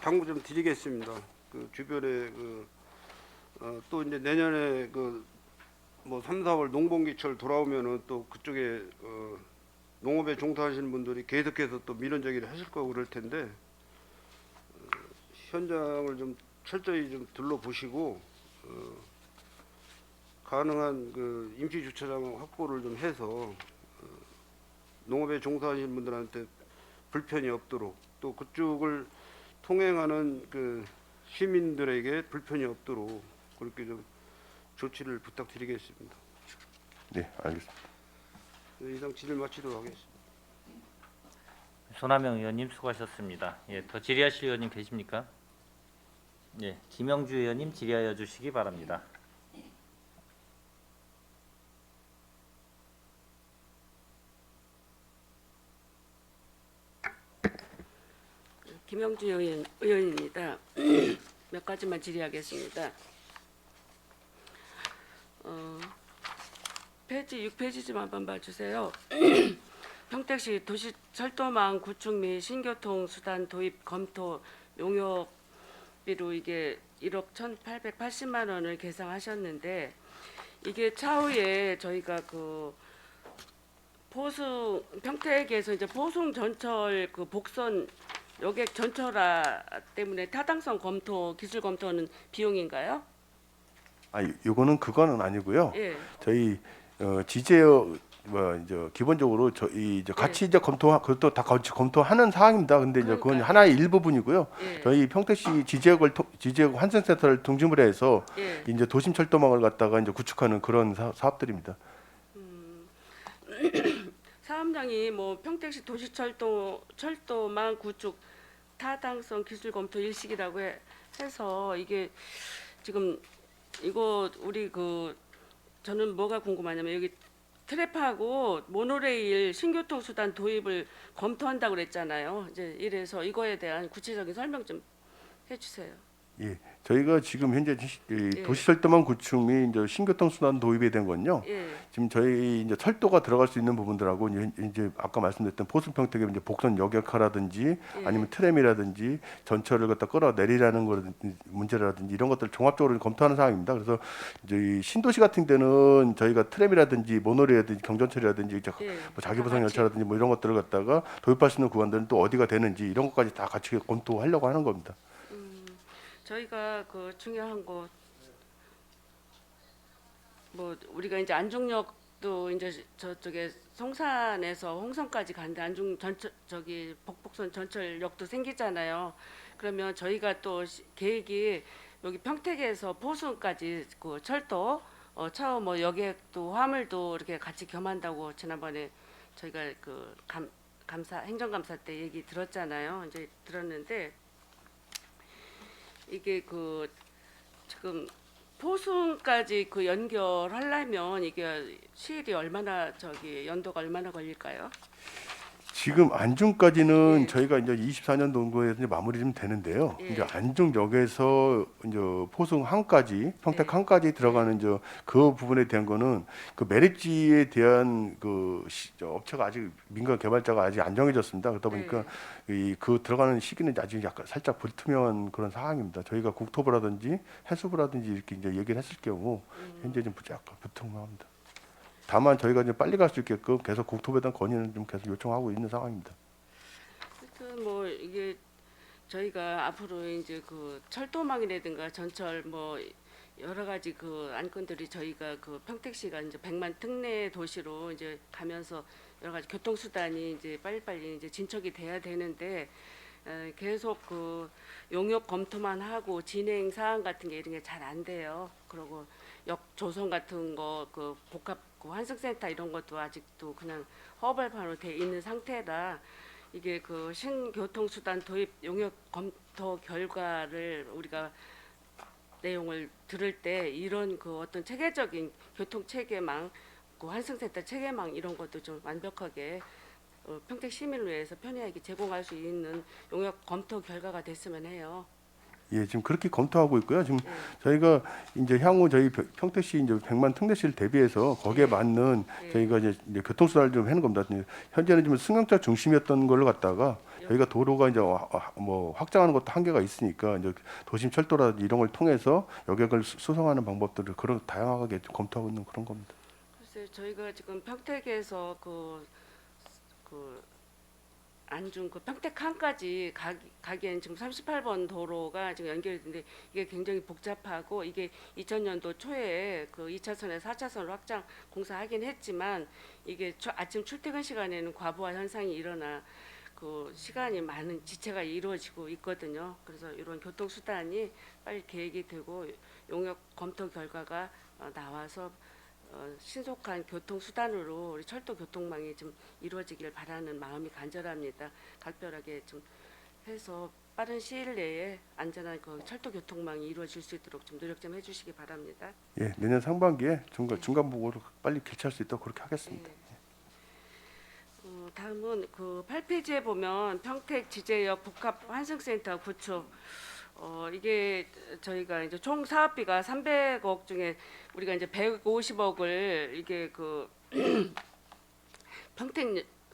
당부 좀 드리겠습니다. 그 주변에 또 이제 내년에 뭐 3, 4월 농번기철 돌아오면은 또 그쪽에 농업에 종사하시는 분들이 계속해서 또 민원 제기를 하실 거고 그럴 텐데 현장을 좀 철저히 좀 둘러보시고 가능한 그 임시 주차장 확보를 좀 해서 농업에 종사하시는 분들한테 불편이 없도록 또 그쪽을 통행하는 그 시민들에게 불편이 없도록 그렇게 좀 조치를 부탁드리겠습니다.
네, 알겠습니다.
이상 질의 마치도록 하겠습니다.
손하명 의원님 수고하셨습니다. 예, 더 질의하실 의원님 계십니까? 예, 김영주 의원님 질의하여 주시기 바랍니다.
김영주 의원입니다. 몇 가지만 질의하겠습니다. 페이지 6페이지 좀 한번 봐주세요. 평택시 도시철도망 구축 및 신교통수단 도입 검토 용역비로 이게 1억 1,880만 원을 계상하셨는데 이게 차후에 저희가 그 평택에서 이제 포승 전철 그 복선 여객 전철화 때문에 타당성 검토 기술 검토는 비용인가요?
요거는 그거는 아니고요.
예.
저희 지제어 뭐 이제 기본적으로 저희 이제 같이 이제 그것도 다 같이 검토하는 사항입니다. 근데 이제 그건
그러니까요.
하나의 일부분이고요.
예.
저희 평택시 지지역 환승센터를 중심으로 해서
예.
이제 도심 철도망을 갖다가 이제 구축하는 그런 사업들입니다.
사업량이 뭐 평택시 철도망 구축 타당성 기술 검토 일식이라고 해서 이게 지금 이거 우리 그 저는 뭐가 궁금하냐면 여기 트랩하고 모노레일 신교통 수단 도입을 검토한다고 그랬잖아요. 이제 이래서 이거에 대한 구체적인 설명 좀 해주세요.
예, 저희가 지금 현재
예.
도시철도망 구축 및 이제 신교통수단 도입에 된 건요.
예.
지금 저희 이제 철도가 들어갈 수 있는 부분들하고 이제 아까 말씀드렸던 포승평택의 이제 복선 여객화라든지
예.
아니면 트램이라든지 전철을 갖다 끌어내리라는 거 문제라든지 이런 것들 종합적으로 검토하는 사항입니다. 그래서 이제 이 신도시 같은 데는 저희가 트램이라든지 모노레일이라든지 경전철이라든지 이제
예.
뭐 자기부상
다 같이.
열차라든지 뭐 이런 것들을 갖다가 도입할 수 있는 구간들은 또 어디가 되는지 이런 것까지 다 같이 검토하려고 하는 겁니다.
저희가 그 중요한 거 뭐 우리가 이제 안중역도 이제 저쪽에 송산에서 홍성까지 가는데 안중 전철 저기 북북선 전철역도 생기잖아요. 그러면 저희가 또 계획이 여기 평택에서 포순까지 그 철도 차후 뭐 여객도 화물도 이렇게 같이 겸한다고 지난번에 저희가 그 행정감사 때 얘기 들었잖아요. 이제 들었는데 이게 그 지금 포순까지 그 연결하려면 이게 시일이 얼마나 연도가 얼마나 걸릴까요?
지금 안중까지는
예.
저희가 이제 24년 정도에서 이제 마무리 좀 되는데요.
예.
이제 안중역에서 이제 포승항까지 평택
네.
항까지 들어가는 이제 그 부분에 대한 거는 그 매립지에 대한 업체가 아직 민간 개발자가 아직 안 정해졌습니다. 그러다 보니까 그 들어가는 시기는 아직 약간 살짝 불투명한 그런 상황입니다. 저희가 국토부라든지 해수부라든지 이렇게 이제 얘기를 했을 경우 현재 좀 약간 불투명합니다. 다만 저희가 이제 빨리 갈 수 있게끔 계속 국토부에 대한 건의는 좀 계속 요청하고 있는 상황입니다.
하여튼 뭐 이게 저희가 앞으로 이제 그 철도망이라든가 전철 뭐 여러 가지 그 안건들이 저희가 그 평택시가 이제 100만 특례 도시로 이제 가면서 여러 가지 교통 수단이 이제 빨리빨리 이제 진척이 돼야 되는데 계속 그 용역 검토만 하고 진행 사항 같은 게 이런 게 잘 안 돼요. 그리고 역 조성 같은 거 그 복합 그 환승센터 이런 것도 아직도 그냥 허벌판으로 돼 있는 상태라 이게 그 신교통수단 도입 용역 검토 결과를 우리가 내용을 들을 때 이런 그 어떤 체계적인 교통 체계망, 그 환승센터 체계망 이런 것도 좀 완벽하게 평택 시민을 위해서 편리하게 제공할 수 있는 용역 검토 결과가 됐으면 해요.
예, 지금 그렇게 검토하고 있고요. 지금 저희가 이제 향후 저희 평택시 이제 100만 특례시를 대비해서 거기에 맞는 저희가 이제 교통수단을 좀 해는 겁니다. 현재는 좀 승용차 중심이었던 걸로 갖다가 저희가 도로가 이제 뭐 확장하는 것도 한계가 있으니까 이제 도심 철도라든지 이런 걸 통해서 여객을 수송하는 방법들을 그런 다양하게 검토하고 있는 그런 겁니다.
글쎄 저희가 지금 평택에서 그 안중 그 평택항까지 가기엔 지금 38번 도로가 지금 연결되는데 이게 굉장히 복잡하고 이게 2000년도 초에 그 2차선에서 4차선으로 확장 공사하긴 했지만 이게 아침 출퇴근 시간에는 과부하 현상이 일어나 그 시간이 많은 지체가 이루어지고 있거든요. 그래서 이런 교통 수단이 빨리 계획이 되고 용역 검토 결과가 나와서 신속한 교통 수단으로 우리 철도 교통망이 좀 이루어지길 바라는 마음이 간절합니다. 각별하게 좀 해서 빠른 시일 내에 안전한 그 철도 교통망이 이루어질 수 있도록 좀 노력 좀 해주시기 바랍니다.
예, 내년 상반기에 중간 보고로 빨리 개최할 수 있도록 그렇게 하겠습니다.
다음은 그 8페이지에 보면 평택 지제역 복합 환승센터 구축. 이게 저희가 이제 총 사업비가 300억 중에 우리가 이제 150억을 이게 그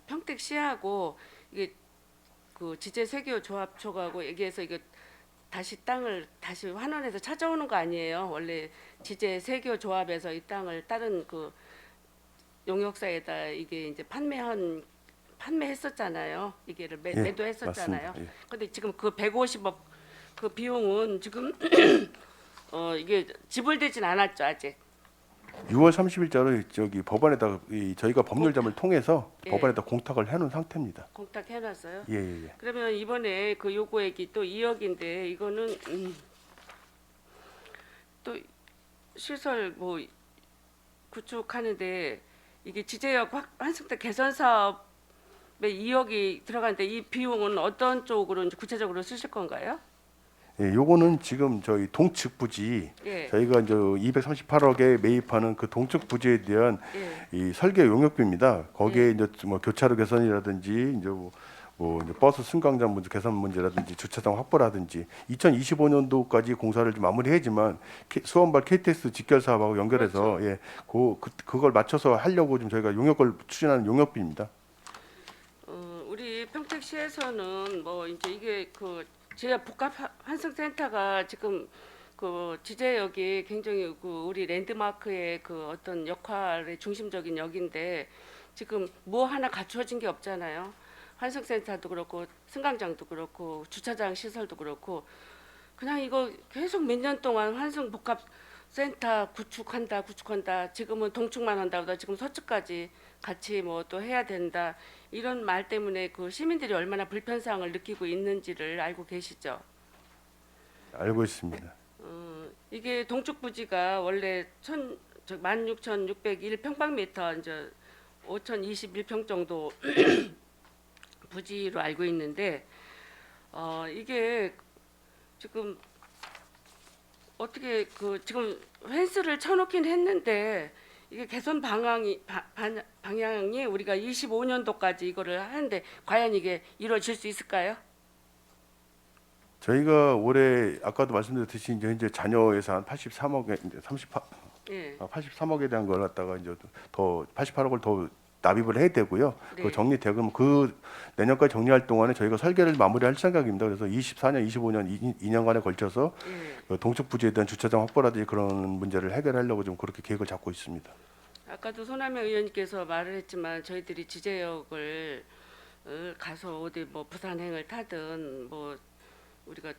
평택시하고 이게 그 지제 세교 조합 쪽하고 얘기해서 이게 다시 땅을 다시 환원해서 찾아오는 거 아니에요? 원래 지제 세교 조합에서 이 땅을 다른 그 용역사에다 이게 이제 판매했었잖아요. 이게를
예,
매도했었잖아요.
맞습니다. 예.
근데 지금 그 150억 그 비용은 지금 이게 지불되진 않았죠 아직.
6월 30일자로 저기 법원에다 저희가 법률자문을 통해서
예.
법원에다 공탁을 해놓은 상태입니다.
공탁해놨어요.
예, 예, 예.
그러면 이번에 그 요구액이 또 2억인데 이거는 또 시설 뭐 구축하는데 이게 지제역 환승대 개선 사업에 2억이 들어가는데 이 비용은 어떤 쪽으로 이제 구체적으로 쓰실 건가요?
예, 요거는 지금 저희 동측 부지
예.
저희가 이제 238억에 매입하는 그 동측 부지에 대한
예.
이 설계 용역비입니다. 거기에
예.
이제 뭐 교차로 개선이라든지 이제 뭐 이제 버스 승강장 문제 개선 문제라든지 주차장 확보라든지 2025년도까지 공사를 좀 마무리하지만 수원발 KTX 직결 사업하고 연결해서
그렇죠.
예, 그걸 맞춰서 하려고 좀 저희가 용역을 추진하는 용역비입니다.
우리 평택시에서는 뭐 이제 이게 그 지역 복합 환승센터가 지금 그 지제역이 굉장히 그 우리 랜드마크의 그 어떤 역할의 중심적인 역인데 지금 뭐 하나 갖추어진 게 없잖아요. 환승센터도 그렇고 승강장도 그렇고 주차장 시설도 그렇고 그냥 이거 계속 몇 년 동안 환승 복합 센터 구축한다. 지금은 동축만 한다 보다 지금 서축까지 같이 뭐 또 해야 된다. 이런 말 때문에 그 시민들이 얼마나 불편사항을 느끼고 있는지를 알고 계시죠?
알고 있습니다.
이게 동축 부지가 원래 16,601평방미터 이제 5,021평 정도 부지로 알고 있는데 이게 지금 어떻게 그 지금 펜스를 쳐놓긴 했는데 이게 개선 방향이 우리가 25년도까지 이거를 하는데 과연 이게 이루어질 수 있을까요?
저희가 올해 아까도 말씀드렸듯이 이제 현재 잔여 예산 83억에 이제 83억에 대한 걸 갖다가 이제 더 88억을 더 납입을 해야 되고요.
네.
그 정리 대금 그 내년까지 정리할 동안에 저희가 설계를 마무리할 생각입니다. 그래서 24년, 25년 2년간에 걸쳐서 그 동쪽 부지에 대한 주차장 확보라든지 그런 문제를 해결하려고 좀 그렇게 계획을 잡고 있습니다.
아까도 손하명 의원님께서 말을 했지만 저희들이 지제역을 가서 어디 뭐 부산행을 타든 뭐 우리가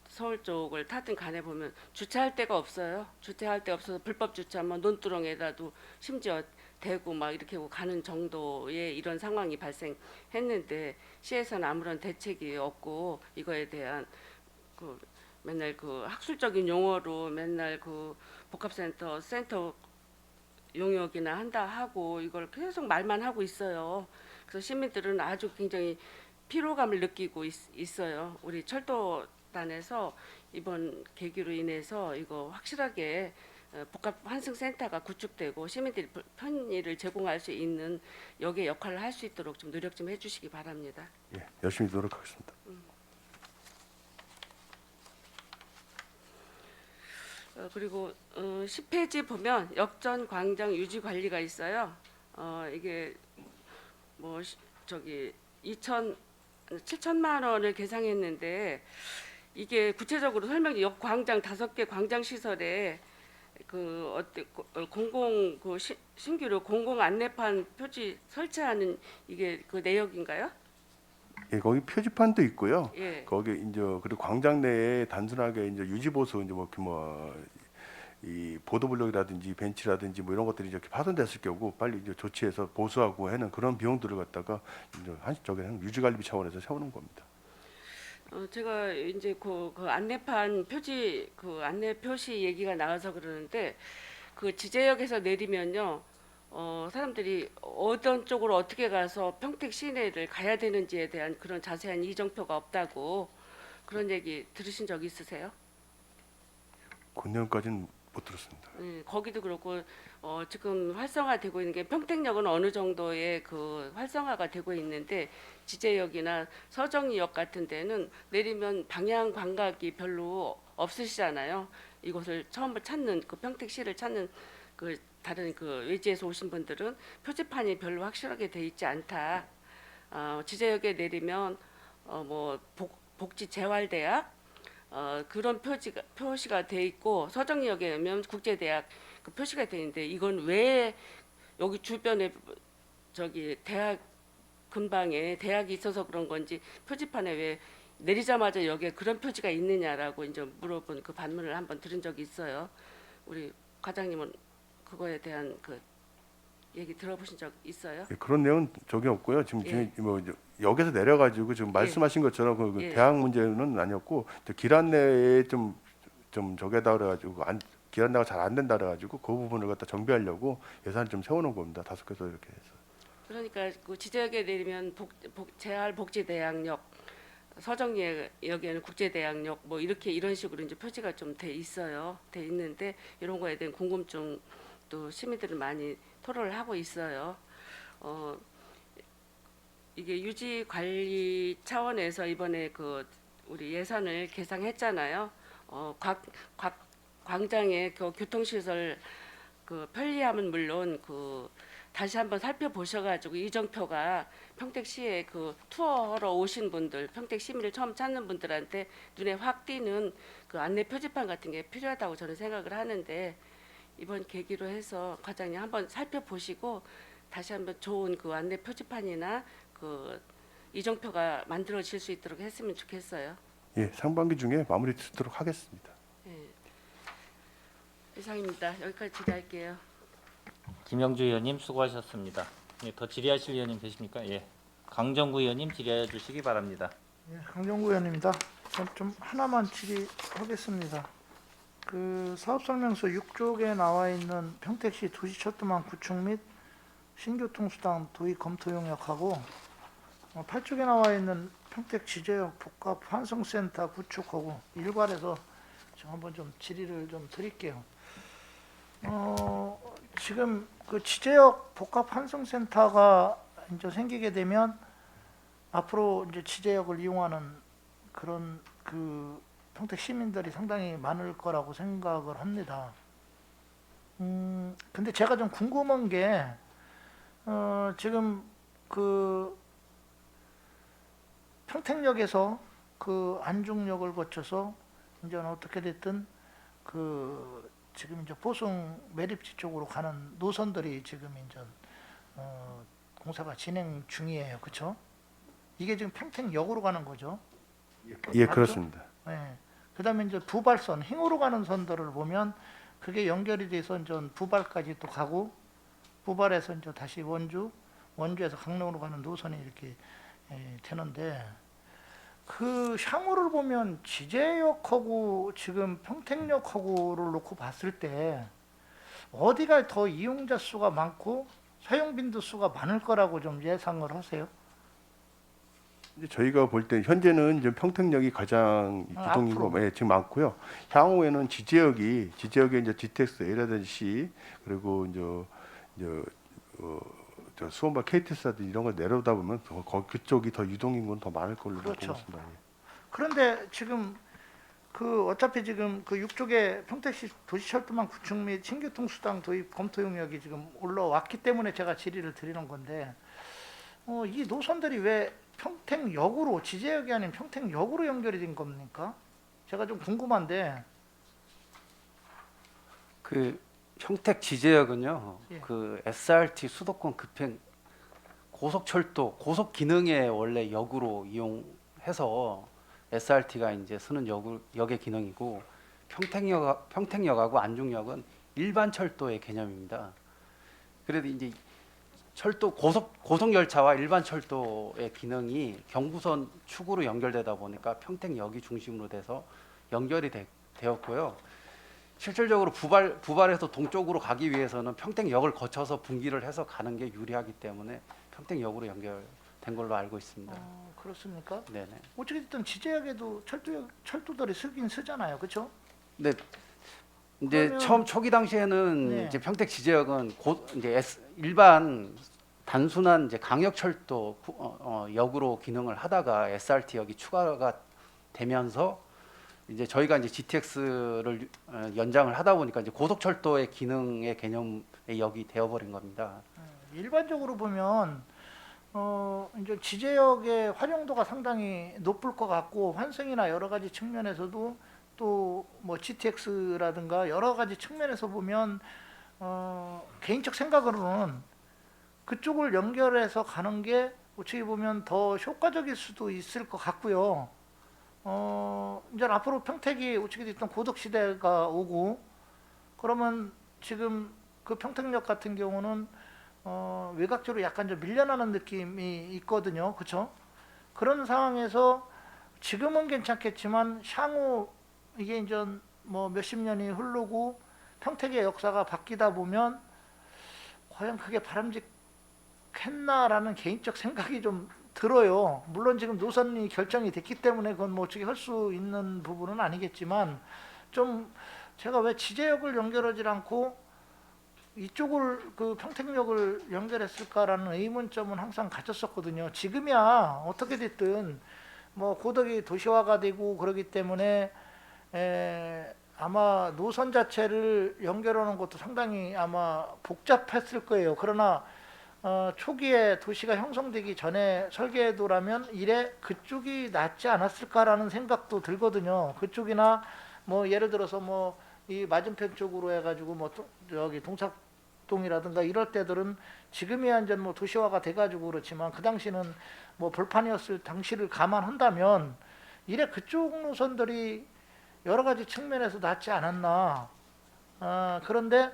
서울 쪽을 타든 간에 보면 주차할 데가 없어요. 주차할 데 없어서 불법 주차하면 논두렁에다도 심지어 대고 막 이렇게 가는 정도의 이런 상황이 발생했는데 시에서는 아무런 대책이 없고 이거에 대한 그 맨날 그 학술적인 용어로 맨날 그 복합센터 용역이나 한다 하고 이걸 계속 말만 하고 있어요. 그래서 시민들은 아주 굉장히 피로감을 느끼고 있어요. 우리 철도단에서 이번 계기로 인해서 이거 확실하게 복합 환승센터가 구축되고 시민들이 편의를 제공할 수 있는 역의 역할을 할 수 있도록 좀 노력 좀 해주시기 바랍니다.
예, 열심히 노력하겠습니다.
그리고 10페이지 보면 역전 광장 유지 관리가 있어요. 이게 뭐 저기 7천만 원을 계상했는데 이게 구체적으로 설명이 역 광장 5개 광장 시설에 그 공공 그 신규로 공공 안내판 표지 설치하는 이게 그 내역인가요?
예, 거기 표지판도 있고요.
예.
거기 이제 그리고 광장 내에 단순하게 이제 유지 보수 이제 이 보도블록이라든지 벤치라든지 뭐 이런 것들이 이렇게 파손됐을 경우 빨리 이제 조치해서 보수하고 하는 그런 비용들을 갖다가 이제 한쪽에는 유지관리비 차원에서 세우는 겁니다.
제가 이제 그 안내판 표지 그 안내 표시 얘기가 나와서 그러는데 그 지제역에서 내리면요. 사람들이 어떤 쪽으로 어떻게 가서 평택 시내를 가야 되는지에 대한 그런 자세한 이정표가 없다고 그런 얘기 들으신 적 있으세요?
그 내용까지는 못 들었습니다.
거기도 그렇고 지금 활성화되고 있는 게 평택역은 어느 정도의 그 활성화가 되고 있는데 지제역이나 서정리역 같은 데는 내리면 방향 감각이 별로 없으시잖아요. 이곳을 처음 찾는 그 평택시를 찾는 그 다른 그 외지에서 오신 분들은 표지판이 별로 확실하게 돼 있지 않다. 지제역에 내리면 뭐 복지 재활대학 그런 표시가 돼 있고 서정역에 오면 국제대학 그 표시가 돼 있는데 이건 왜 여기 주변에 저기 대학 근방에 대학이 있어서 그런 건지 표지판에 왜 내리자마자 여기에 그런 표지가 있느냐라고 이제 물어본 그 반문을 한번 들은 적이 있어요. 우리 과장님은 그거에 대한 그 얘기 들어보신 적 있어요?
예, 그런 내용은 저기 없고요. 지금
예.
뭐 역에서 내려가지고 지금
예.
말씀하신 것처럼 그
예.
대학 문제는 아니었고 길 안내에 좀 저게다 그래가지고 길 안내가 잘 안 된다 그래가지고 그 부분을 갖다 정비하려고 예산을 좀 세워놓은 겁니다. 5개서 이렇게 해서.
그러니까 그 지제역에 내리면 재활복지대학역, 서정리역에는 국제대학역 뭐 이렇게 이런 식으로 이제 표지가 좀 돼 있어요. 돼 있는데 이런 거에 대한 궁금증도 시민들은 많이 토로를 하고 있어요. 이게 유지 관리 차원에서 이번에 그 우리 예산을 계상했잖아요. 각 광장의 그 교통시설 그 편리함은 물론 그 다시 한번 살펴보셔가지고 이정표가 평택시에 그 투어하러 오신 분들, 평택 시민을 처음 찾는 분들한테 눈에 확 띄는 그 안내 표지판 같은 게 필요하다고 저는 생각을 하는데 이번 계기로 해서 과장님 한번 살펴보시고 다시 한번 좋은 그 안내 표지판이나 그 이정표가 만들어질 수 있도록 했으면 좋겠어요.
예, 상반기 중에 마무리 짓도록 하겠습니다.
이상입니다. 여기까지 질의할게요.
김영주 의원님 수고하셨습니다. 예, 더 질의하실 의원님 계십니까? 예. 강정구 의원님 질의해 주시기 바랍니다.
예, 강정구 의원입니다. 좀 하나만 질의하겠습니다. 그 사업설명서 6쪽에 나와 있는 평택시 도시철도망 구축 및 신교통수당 도입 검토 용역하고 8쪽에 나와 있는 평택 지제역 복합 환승센터 구축하고 일괄해서 지금 한번 좀 질의를 좀 드릴게요. 지금 그 지제역 복합 환승센터가 이제 생기게 되면 앞으로 이제 지제역을 이용하는 그런 그 평택 시민들이 상당히 많을 거라고 생각을 합니다. 근데 제가 좀 궁금한 게 지금 그 평택역에서 그 안중역을 거쳐서 이제 어떻게 됐든 그 지금 이제 보성 매립지 쪽으로 가는 노선들이 지금 이제 공사가 진행 중이에요, 그렇죠? 이게 지금 평택역으로 가는 거죠?
예,
맞죠?
그렇습니다.
네. 그다음에 이제 부발선 행으로 가는 선들을 보면 그게 연결이 돼서 이제 부발까지 또 가고 부발에서 이제 다시 원주에서 강릉으로 가는 노선이 이렇게 되는데 그 향후를 보면 지제역하고 지금 평택역하고를 놓고 봤을 때 어디가 더 이용자 수가 많고 사용 빈도 수가 많을 거라고 좀 예상을 하세요?
이제 저희가 볼 때 현재는 이제 평택역이 가장 유동인구
앞으로.
지금 많고요. 향후에는 지제역에 이제 GTX, A라든지 그리고 이제 저 수원발 KTX라든지 이런 걸 내려오다 보면 그쪽이 더 유동인구는 더 많을 걸로
그렇죠.
보고 있습니다. 예.
그런데 지금 그 어차피 지금 그 6쪽에 평택시 도시철도망 구축 및 신교통수당 도입 검토 용역이 지금 올라왔기 때문에 제가 질의를 드리는 건데 이 노선들이 왜 평택역으로 지제역이 아닌 평택역으로 연결이 된 겁니까? 제가 좀 궁금한데.
그 평택 지제역은요,
예.
그 SRT 수도권 급행 고속철도 고속 기능에 원래 역으로 이용해서 SRT가 이제 쓰는 역의 기능이고 평택역하고 안중역은 일반 철도의 개념입니다. 그래도 이제 철도 고속 열차와 일반 철도의 기능이 경부선 축으로 연결되다 보니까 평택역이 중심으로 돼서 연결이 되었고요. 실질적으로 부발해서 동쪽으로 가기 위해서는 평택역을 거쳐서 분기를 해서 가는 게 유리하기 때문에 평택역으로 연결된 걸로 알고 있습니다.
그렇습니까?
네네.
어찌됐든 지제역에도 철도들이 쓰긴 쓰잖아요, 그렇죠?
네. 이제
그러면-
처음 초기 당시에는
네.
이제 평택 지제역은 이제 일반 단순한 이제 강역철도 역으로 기능을 하다가 SRT역이 추가가 되면서 이제 저희가 이제 GTX를 연장을 하다 보니까 이제 고속철도의 기능의 개념의 역이 되어버린 겁니다.
일반적으로 보면 이제 지제역의 활용도가 상당히 높을 것 같고 환승이나 여러 가지 측면에서도 또 뭐 GTX라든가 여러 가지 측면에서 보면 개인적 생각으로는 그쪽을 연결해서 가는 게 어떻게 보면 더 효과적일 수도 있을 것 같고요. 이제 앞으로 평택이 어떻게 됐든 고덕 시대가 오고 그러면 지금 그 평택역 같은 경우는 외곽적으로 약간 좀 밀려나는 느낌이 있거든요. 그렇죠? 그런 상황에서 지금은 괜찮겠지만 향후 이게 이제 뭐 몇십 년이 흐르고 평택의 역사가 바뀌다 보면 과연 그게 바람직했나라는 개인적 생각이 좀 들어요. 물론 지금 노선이 결정이 됐기 때문에 그건 뭐 어떻게 할 수 있는 부분은 아니겠지만 좀 제가 왜 지제역을 연결하지 않고 이쪽을 그 평택역을 연결했을까라는 의문점은 항상 가졌었거든요. 지금이야 어떻게 됐든 뭐 고덕이 도시화가 되고 그러기 때문에 아마 노선 자체를 연결하는 것도 상당히 아마 복잡했을 거예요. 그러나 초기에 도시가 형성되기 전에 설계도라면 이래 그쪽이 낫지 않았을까라는 생각도 들거든요. 그쪽이나 뭐 예를 들어서 뭐 이 맞은편 쪽으로 해가지고 뭐 여기 동작동이라든가 이럴 때들은 지금이야 이제 뭐 도시화가 돼가지고 그렇지만 그 당시는 뭐 벌판이었을 당시를 감안한다면 이래 그쪽 노선들이 여러 가지 측면에서 낫지 않았나. 그런데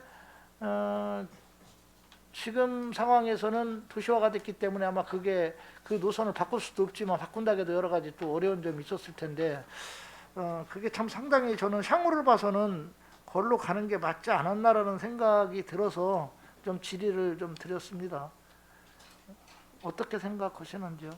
지금 상황에서는 도시화가 됐기 때문에 아마 그게 그 노선을 바꿀 수도 없지만 바꾼다고 해도 여러 가지 또 어려운 점이 있었을 텐데 그게 참 상당히 저는 향후를 봐서는 걸로 가는 게 맞지 않았나라는 생각이 들어서 좀 질의를 좀 드렸습니다. 어떻게 생각하시는지요?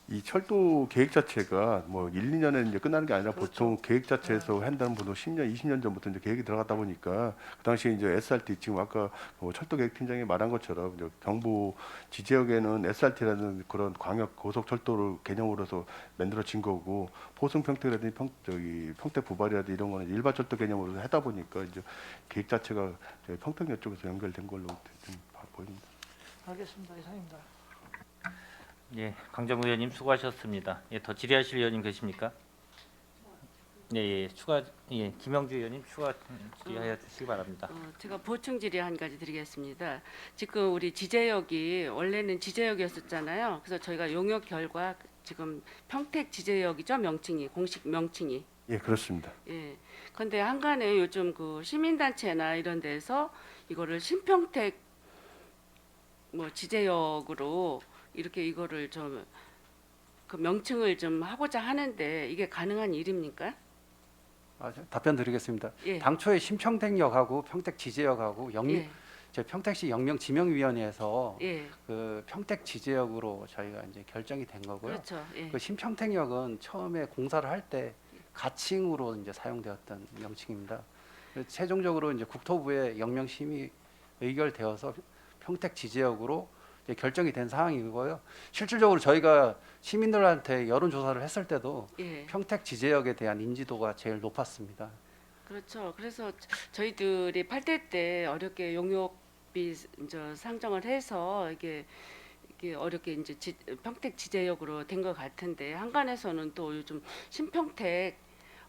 이 철도 계획 자체가 뭐 1, 2년에 이제 끝나는 게 아니라
그렇죠.
보통 계획 자체에서 한다는 분도 10년, 20년 전부터 이제 계획이 들어가다 보니까 그 당시에 이제 SRT 지금 아까 뭐 철도 계획 팀장이 말한 것처럼 이제 경부 지지역에는 SRT라는 그런 광역 고속 철도를 개념으로서 만들어진 거고 포승 평택이라든지 평택 부발이라든지 이런 거는 일반 철도 개념으로 하다 보니까 이제 계획 자체가 평택역 쪽에서 연결된 걸로 좀 보입니다.
알겠습니다. 이상입니다.
예, 강정우 의원님 수고하셨습니다. 예, 더 질의하실 의원님 계십니까? 예, 김영주 의원님 추가 질의하여 주시기 바랍니다.
제가 보충 질의 한 가지 드리겠습니다. 지금 우리 지제역이 원래는 지제역이었었잖아요. 그래서 저희가 용역 결과 지금 평택 지제역이죠, 명칭이 공식 명칭이.
예, 그렇습니다.
예. 근데 한간에 요즘 그 시민단체나 이런 데서 이거를 신평택 뭐 지제역으로 이렇게 이거를 좀 그 명칭을 좀 하고자 하는데 이게 가능한 일입니까?
답변 드리겠습니다.
예.
당초에 신평택역하고 평택 지제역하고
예.
저희 평택시 영명 지명위원회에서
예.
그 평택 지제역으로 저희가 이제 결정이 된 거고요.
그렇죠. 예.
그 신평택역은 처음에 공사를 할 때 가칭으로 이제 사용되었던 명칭입니다. 그래서 최종적으로 이제 국토부의 영명 심의 의결되어서 평택 지제역으로 이제 결정이 된 상황이고요. 실질적으로 저희가 시민들한테 여론 조사를 했을 때도
예.
평택 지제역에 대한 인지도가 제일 높았습니다.
그렇죠. 그래서 저희들이 8대 때 어렵게 용역비 상정을 해서 이게 어렵게 이제 평택 지제역으로 된 것 같은데 한간에서는 또 요즘 신평택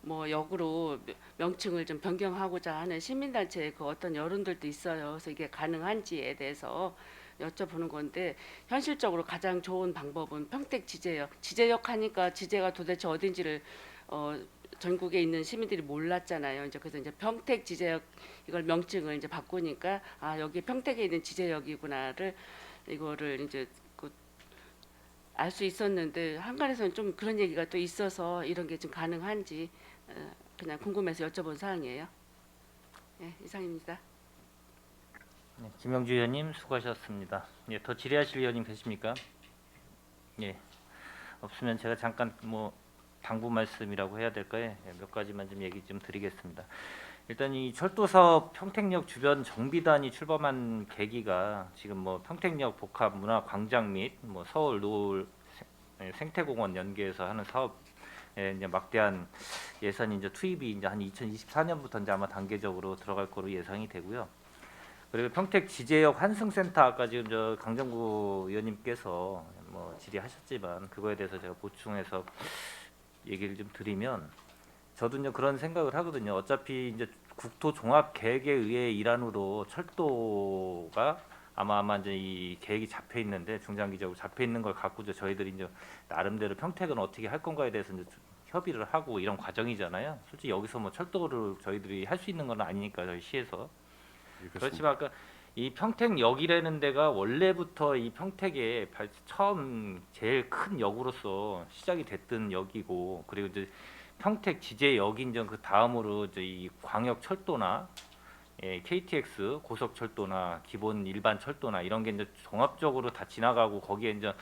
뭐 역으로 명칭을 좀 변경하고자 하는 시민단체의 그 어떤 여론들도 있어요. 그래서 이게 가능한지에 대해서 여쭤보는 건데 현실적으로 가장 좋은 방법은 평택 지제역 하니까 지제가 도대체 어딘지를 전국에 있는 시민들이 몰랐잖아요. 이제 그래서 이제 평택 지제역 이걸 명칭을 이제 바꾸니까 아 여기 평택에 있는 지제역이구나를 이거를 이제 알 수 있었는데 한간에서는 좀 그런 얘기가 또 있어서 이런 게 좀 가능한지 그냥 궁금해서 여쭤본 사항이에요. 네, 이상입니다.
네, 김영주 의원님 수고하셨습니다. 예, 더 질의하실 의원님 계십니까? 예, 없으면 제가 잠깐 뭐 당부 말씀이라고 해야 될까요? 예, 몇 가지만 좀 얘기 좀 드리겠습니다. 일단 이 철도 사업 평택역 주변 정비단이 출범한 계기가 지금 뭐 평택역 복합 문화 광장 및 뭐 서울 노을 생태공원 연계해서 하는 사업에 이제 막대한 예산이 이제 투입이 이제 한 2024년부터 이제 아마 단계적으로 들어갈 거로 예상이 되고요. 그리고 평택 지제역 환승센터 아까 지금 저 강정구 의원님께서 뭐 질의하셨지만 그거에 대해서 제가 보충해서 얘기를 좀 드리면 저도 이제 그런 생각을 하거든요. 어차피 이제 국토종합계획에 의해 일환으로 철도가 아마 이제 이 계획이 잡혀 있는데 중장기적으로 잡혀 있는 걸 갖고 저희들이 이제 나름대로 평택은 어떻게 할 건가에 대해서 이제 협의를 하고 이런 과정이잖아요. 솔직히 여기서 뭐 철도를 저희들이 할 수 있는 건 아니니까 저희 시에서. 그렇지만 아까 이 평택역이라는 데가 원래부터 이 평택에 처음 제일 큰 역으로서 시작이 됐던 역이고 그리고 이제 평택 지제역이 이제 그 다음으로 이제 이 광역철도나 KTX 고속철도나 기본 일반 철도나 이런 게 이제 종합적으로 다 지나가고 거기에 이제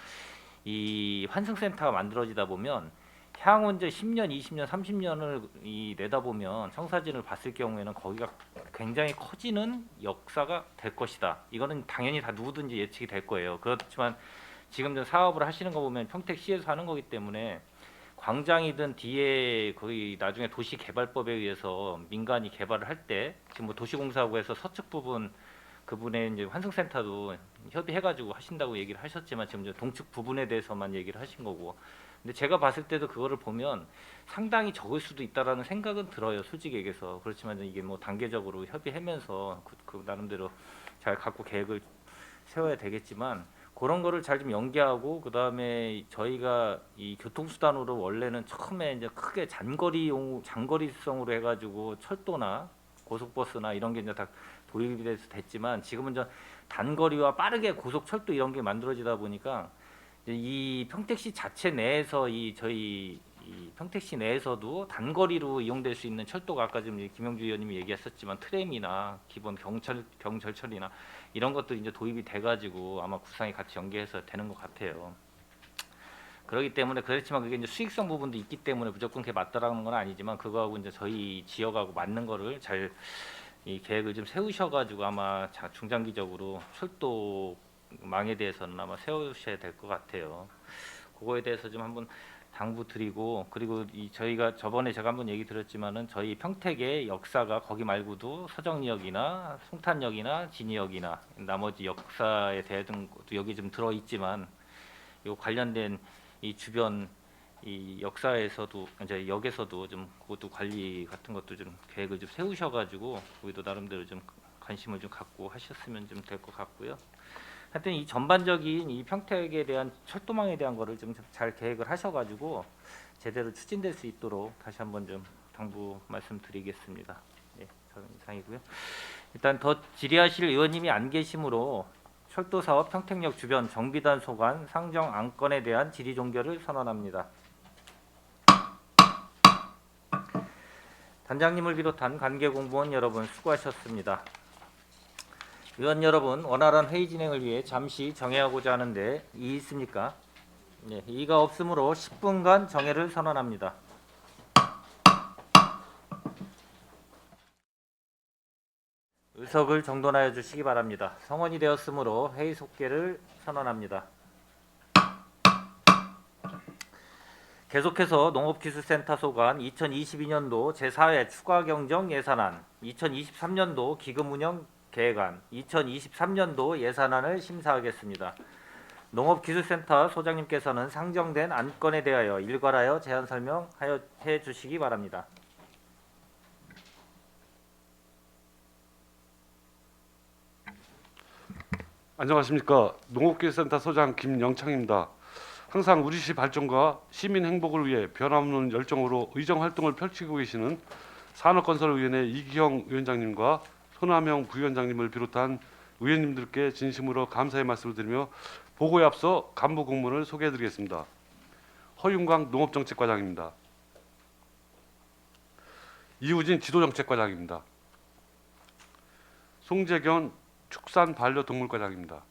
이 환승센터가 만들어지다 보면 향후 이제 10년, 20년, 30년을 내다보면 청사진을 봤을 경우에는 거기가 굉장히 커지는 역사가 될 것이다. 이거는 당연히 다 누구든지 예측이 될 거예요. 그렇지만 지금 저 사업을 하시는 거 보면 평택시에서 하는 거기 때문에 광장이든 뒤에 거의 나중에 도시개발법에 의해서 민간이 개발을 할 때 지금 뭐 도시공사하고 해서 서측 부분 그분의 이제 환승센터도 협의해가지고 하신다고 얘기를 하셨지만 지금 이제 동측 부분에 대해서만 얘기를 하신 거고. 근데 제가 봤을 때도 그거를 보면 상당히 적을 수도 있다라는 생각은 들어요. 솔직히 얘기해서. 그렇지만 이게 뭐 단계적으로 협의하면서 그 나름대로 잘 갖고 계획을 세워야 되겠지만 그런 거를 잘 좀 연계하고 그다음에 저희가 이 교통수단으로 원래는 처음에 이제 크게 장거리성으로 해가지고 철도나 고속버스나 이런 게 이제 다 도입이 돼서 됐지만 지금은 이제 단거리와 빠르게 고속철도 이런 게 만들어지다 보니까 이 평택시 자체 내에서 저희 평택시 내에서도 단거리로 이용될 수 있는 철도가 아까 지금 김영주 의원님이 얘기하셨지만 트램이나 기본 경절철이나 이런 것도 이제 도입이 돼가지고 아마 구상이 같이 연계해서 되는 것 같아요. 그렇기 때문에 그렇지만 그게 이제 수익성 부분도 있기 때문에 무조건 그게 맞다라는 건 아니지만 그거하고 이제 저희 지역하고 맞는 거를 잘 이 계획을 좀 세우셔가지고 아마 중장기적으로 철도망에 대해서는 아마 세우셔야 될 것 같아요. 그거에 대해서 좀 한번 당부 드리고 그리고 저희가 저번에 제가 한번 얘기 드렸지만은 저희 평택의 역사가 거기 말고도 서정역이나 송탄역이나 진이역이나 나머지 역사에 대한 것도 여기 좀 들어 있지만 요 관련된 이 주변 이 역사에서도 이제 역에서도 좀 그것도 관리 같은 것도 좀 계획을 좀 세우셔가지고 거기도 나름대로 좀 관심을 좀 갖고 하셨으면 좀 될 것 같고요. 하여튼 이 전반적인 이 평택에 대한 철도망에 대한 거를 좀 잘 계획을 하셔가지고 제대로 추진될 수 있도록 다시 한번 좀 당부 말씀드리겠습니다. 예, 저는 이상이고요. 일단 더 질의하실 의원님이 안 계시므로 철도 사업 평택역 주변 정비단 소관 상정 안건에 대한 질의 종결을 선언합니다. 단장님을 비롯한 관계 공무원 여러분 수고하셨습니다. 의원 여러분, 원활한 회의 진행을 위해 잠시 정회하고자 하는데 이의 있습니까? 네, 이의가 없으므로 10분간 정회를 선언합니다. 의석을 정돈하여 주시기 바랍니다. 성원이 되었으므로 회의 속개를 선언합니다. 계속해서 농업기술센터 소관 2022년도 제4회 추가경정 예산안, 2023년도 기금운영 계획안, 2023년도 예산안을 심사하겠습니다. 농업기술센터 소장님께서는 상정된 안건에 대하여 일괄하여 제안 설명해 주시기 바랍니다.
안녕하십니까. 농업기술센터 소장 김영창입니다. 항상 우리시 발전과 시민 행복을 위해 변함없는 열정으로 의정활동을 펼치고 계시는 산업건설위원회 이기형 위원장님과 손하명 부위원장님을 비롯한 의원님들께 진심으로 감사의 말씀을 드리며 보고에 앞서 간부 공무원을 소개해드리겠습니다. 허윤광 농업정책과장입니다. 이우진 지도정책과장입니다. 송재견 축산반려동물과장입니다.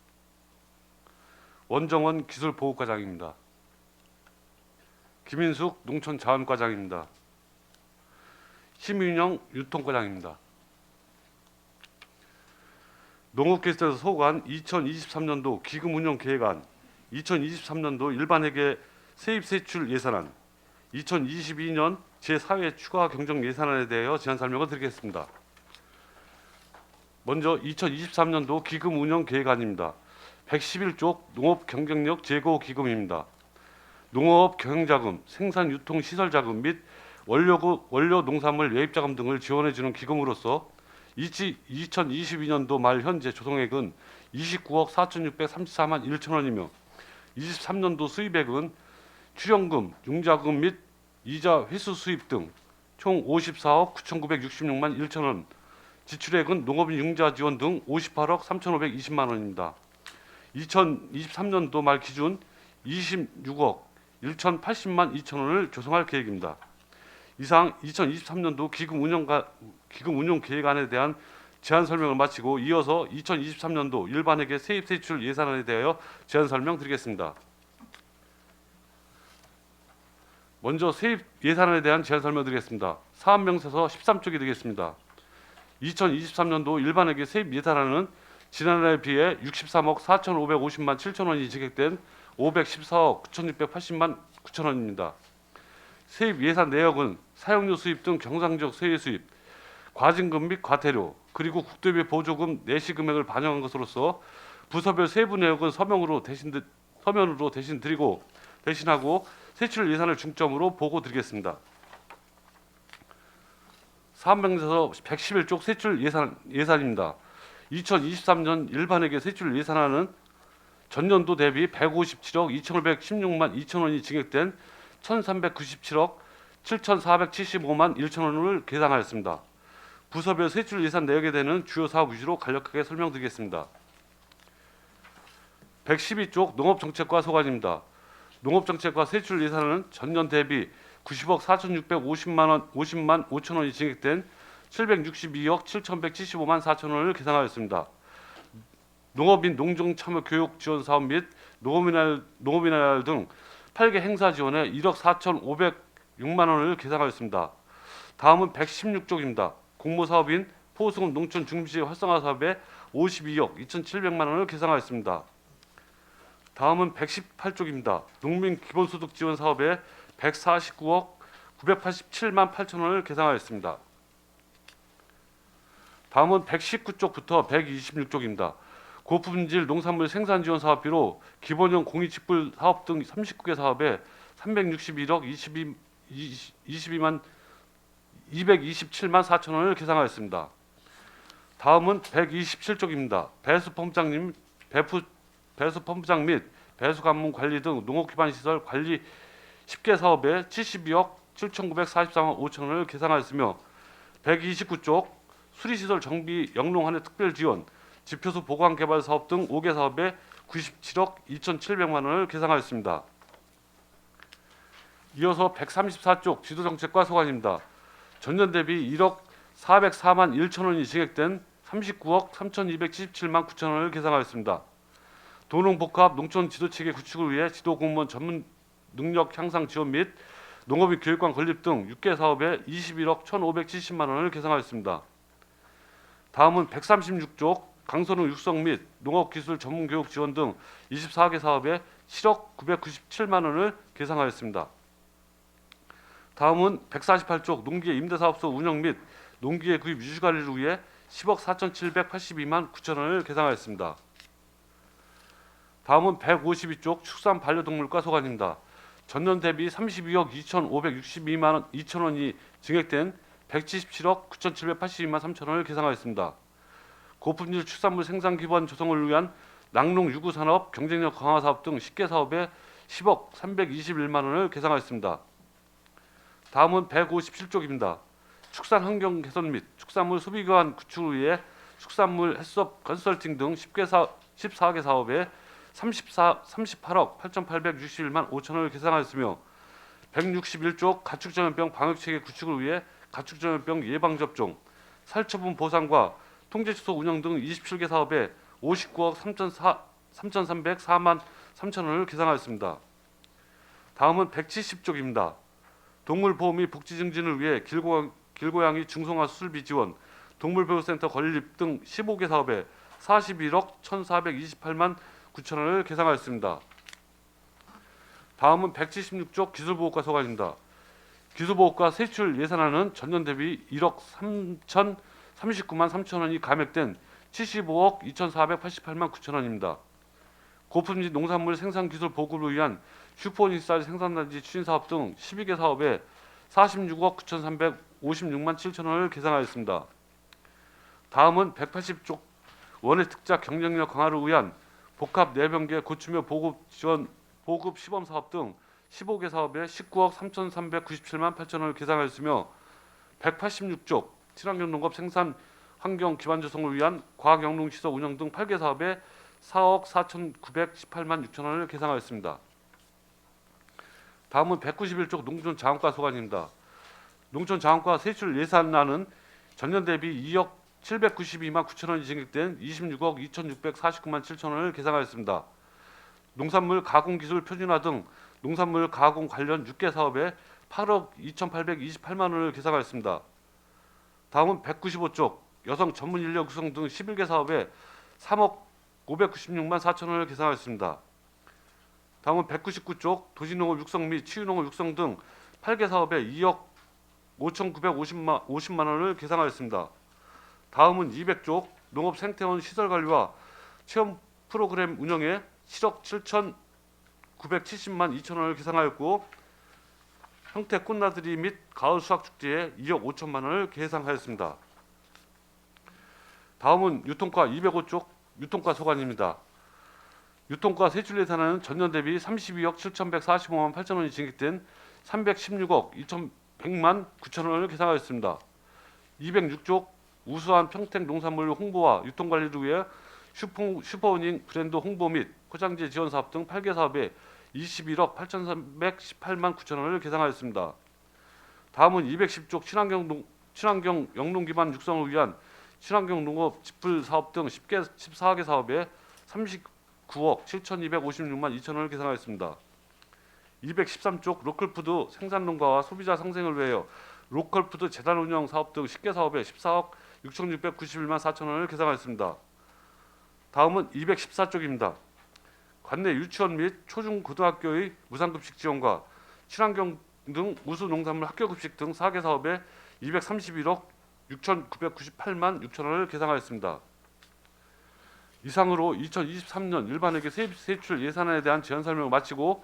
원정원 기술보호과장입니다. 김인숙 농촌자원과장입니다. 심윤영 유통과장입니다. 농업기술에서 소관 2023년도 기금운용계획안, 2023년도 일반회계 세입세출 예산안, 2022년 제4회 추가 경정 예산안에 대하여 제안 설명을 드리겠습니다. 먼저 2023년도 기금운용계획안입니다. 111쪽 농업경쟁력 제고기금입니다. 농업경영자금, 생산유통시설자금 및 원료 농산물 매입자금 등을 지원해주는 기금으로서 2022년도 말 현재 조성액은 29억 4,634만 1천 원이며 23년도 수입액은 출연금, 융자금 및 이자 회수 수입 등 총 54억 9,966만 1천 원, 지출액은 농업인 융자 지원 등 58억 3,520만 원입니다. 2023년도 말 기준 26억 1,080만 2천 원을 조성할 계획입니다. 이상 2023년도 기금운용 계획안에 대한 제안 설명을 마치고 이어서 2023년도 일반회계 세입세출 예산안에 대하여 제안 설명드리겠습니다. 먼저 세입 예산안에 대한 제안 설명드리겠습니다. 사업명세서 13쪽이 되겠습니다. 2023년도 일반회계 세입 예산안은 지난해에 비해 63억 4,550만 7천 원이 증액된 514억 9,680만 9천 원입니다. 세입 예산 내역은 사용료 수입 등 경상지역 세외 수입, 과징금 및 과태료, 그리고 국토비 보조금 내시 금액을 반영한 것으로서 부서별 세부 내역은 서면으로 대신 드리고 대신하고 세출 예산을 중점으로 보고 드리겠습니다. 사업명세서 111쪽 세출 예산입니다. 2023년 일반회계 세출 예산안은 전년도 대비 157억 2,516만 2천 원이 증액된 1,397억 7,475만 1천 원을 계상하였습니다. 부서별 세출 예산 내역에 대한 주요 사업 위주로 간략하게 설명드리겠습니다. 112쪽 농업정책과 소관입니다. 농업정책과 세출 예산은 전년 대비 90억 4,650만 5천 원이 증액된 762억 7,175만 4천 원을 계상하였습니다. 농업인 농종 참여 교육 지원 사업 및 농업인알 등 8개 행사 지원에 1억 4,506만 원을 계상하였습니다. 다음은 116쪽입니다. 공모사업인 포수금 농촌 중심지 활성화 사업에 52억 2,700만 원을 계상하였습니다. 다음은 118쪽입니다. 농민 기본소득 지원 사업에 149억 987만 8천 원을 계상하였습니다. 다음은 119쪽부터 126쪽입니다. 고품질 농산물 생산 지원 사업비로 기본형 공익직불 사업 등 39개 사업에 361억 227만 4천 원을 계상하였습니다. 다음은 127쪽입니다. 배수펌프장 및 배수관문 관리 등 농업기반시설 관리 10개 사업에 72억 7,944만 5천 원을 계상하였으며 129쪽 수리시설 정비 영농한해 특별 지원 지표수 보관 개발 사업 등 5개 사업에 97억 2,700만 원을 계상하였습니다. 이어서 134쪽 지도정책과 소관입니다. 전년 대비 1억 404만 1천 원이 증액된 39억 3,277만 9천 원을 계상하였습니다. 도농복합 농촌 지도체계 구축을 위해 지도공무원 전문 능력 향상 지원 및 농업인 교육관 건립 등 6개 사업에 21억 1,570만 원을 계상하였습니다. 다음은 136쪽 강선우 육성 및 농업기술 전문교육 지원 등 24개 사업에 7억 997만 원을 계상하였습니다. 다음은 148쪽 농기계 임대사업소 운영 및 농기계 구입 유지관리를 위해 10억 4,782만 9천 원을 계상하였습니다. 다음은 152쪽 축산반려동물과 소관입니다. 전년 대비 32억 2,562만 2천 원이 증액된 177억 9,782만 3천 원을 계상하였습니다. 고품질 축산물 생산 기반 조성을 위한 낙농 유구 산업 경쟁력 강화 사업 등 10개 사업에 10억 321만 원을 계상하였습니다. 다음은 157쪽입니다. 축산 환경 개선 및 축산물 소비 기반 구축을 위해 축산물 해수업 컨설팅 등 14개 사업에 38억 8,861만 5천 원을 계상하였으며 161쪽 가축전염병 방역체계 구축을 위해 가축전염병 예방접종, 살처분 보상과 통제시소 운영 등 27개 사업에 59억 3,304만 3천 원을 계상하였습니다. 다음은 170쪽입니다. 동물보호 및 복지 증진을 위해 길고양이 중성화 수술비 지원, 동물보호센터 건립 등 15개 사업에 41억 1,428만 9천 원을 계상하였습니다. 다음은 176쪽 기술보호과 소관입니다. 기술보호과 세출 예산안은 전년 대비 1억 3,039만 3천 원이 감액된 75억 2,488만 9천 원입니다. 고품질 농산물 생산 기술 보급을 위한 슈퍼오닉 쌀 생산단지 추진 사업 등 12개 사업에 46억 9,356만 7천 원을 계상하였습니다. 다음은 180쪽 원예 특자 경쟁력 강화를 위한 복합 내병계 고추며 보급 지원 보급 시범 사업 등 15개 사업에 19억 3,397만 8천 원을 계상하였으며 186쪽 친환경 농업 생산 환경 기반 조성을 위한 과학영농시설 운영 등 8개 사업에 4억 4,918만 6천 원을 계상하였습니다. 다음은 191쪽 농촌자원과 소관입니다. 농촌자원과 세출 예산안은 전년 대비 2억 792만 9천 원이 증액된 26억 2,649만 7천 원을 계상하였습니다. 농산물 가공 기술 표준화 등 농산물 가공 관련 6개 사업에 8억 2,828만 원을 계상하였습니다. 다음은 195쪽 여성 전문 인력 구성 등 11개 사업에 3억 596만 4천 원을 계상하였습니다. 다음은 199쪽 도시농업 육성 및 치유농업 육성 등 8개 사업에 2억 5,950만 원을 계상하였습니다. 다음은 200쪽 농업 생태원 시설 관리와 체험 프로그램 운영에 7억 7,970만 2천 원을 계상하였고 평택 꽃나들이 및 가을 수학 축제에 2억 5천만 원을 계상하였습니다. 다음은 유통과 205쪽 유통과 소관입니다. 유통과 세출 예산안은 전년 대비 32억 7,145만 8천 원이 증액된 316억 2,100만 9천 원을 계상하였습니다. 206쪽 우수한 평택 농산물 홍보와 유통 관리를 위해 슈퍼우닝 브랜드 홍보 및 포장재 지원 사업 등 8개 사업에 21억 8,318만 9천 원을 계상하였습니다. 다음은 210쪽 친환경 영농 기반 육성을 위한 친환경 농업 집불 사업 등 14개 사업에 39억 7,256만 2천 원을 계상하였습니다. 213쪽 로컬푸드 생산 농가와 소비자 상생을 위하여 로컬푸드 재단 운영 사업 등 10개 사업에 14억 6,691만 4천 원을 계상하였습니다. 다음은 214쪽입니다. 관내 유치원 및 초중 고등학교의 무상급식 지원과 친환경 등 우수 농산물 학교급식 등 4개 사업에 231억 6,998만 6천 원을 계상하였습니다. 이상으로 2023년 일반회계 세입 세출 예산안에 대한 제안 설명을 마치고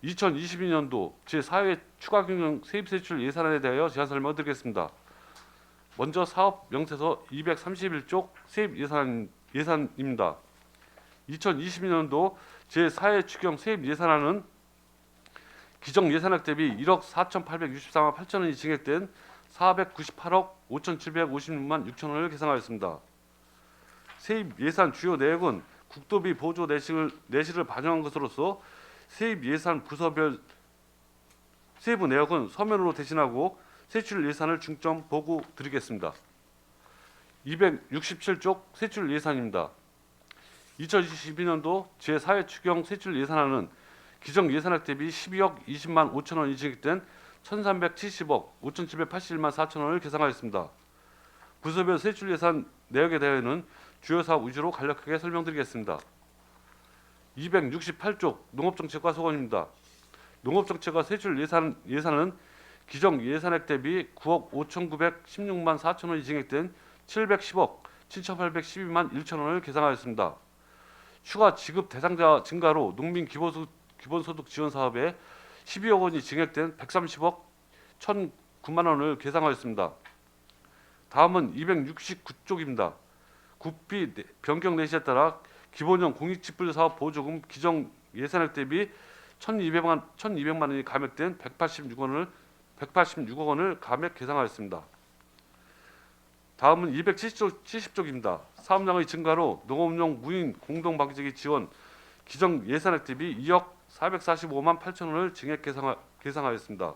2022년도 제4회 추가경영 세입 세출 예산안에 대하여 제안 설명을 드리겠습니다. 먼저 사업 명세서 231쪽 세입 예산입니다. 2022년도 제4회 추경 세입 예산안은 기정 예산액 대비 1억 4,864만 8천 원이 증액된 498억 5,756만 6천 원을 계상하였습니다. 세입 예산 주요 내역은 국도비 보조 내실을 반영한 것으로서 세입 예산 부서별 세부 내역은 서면으로 대신하고 세출 예산을 중점 보고 드리겠습니다. 267쪽 세출 예산입니다. 2022년도 제4회 추경 세출 예산안은 기정 예산액 대비 12억 20만 5천 원이 증액된 1,370억 5,781만 4천 원을 계상하였습니다. 부서별 세출 예산 내역에 대해서는 주요 사업 위주로 간략하게 설명드리겠습니다. 268쪽 농업정책과 소관입니다. 농업정책과 세출 예산은 기정 예산액 대비 9억 5,916만 4천 원이 증액된 710억 7,812만 1천 원을 계상하였습니다. 추가 지급 대상자 증가로 농민 기본소득 지원 사업에 12억 원이 증액된 130억 1,009만 원을 계상하였습니다. 다음은 269쪽입니다. 국비 변경 내시에 따라 기본형 공익집불 사업 보조금 기정 예산액 대비 1,200만 원이 감액된 186억 원을 감액 계상하였습니다. 다음은 270쪽입니다. 사업량의 증가로 농업용 무인 공동방지기 지원 기정 예산액 대비 2억 445만 8천 원을 증액 계상하였습니다.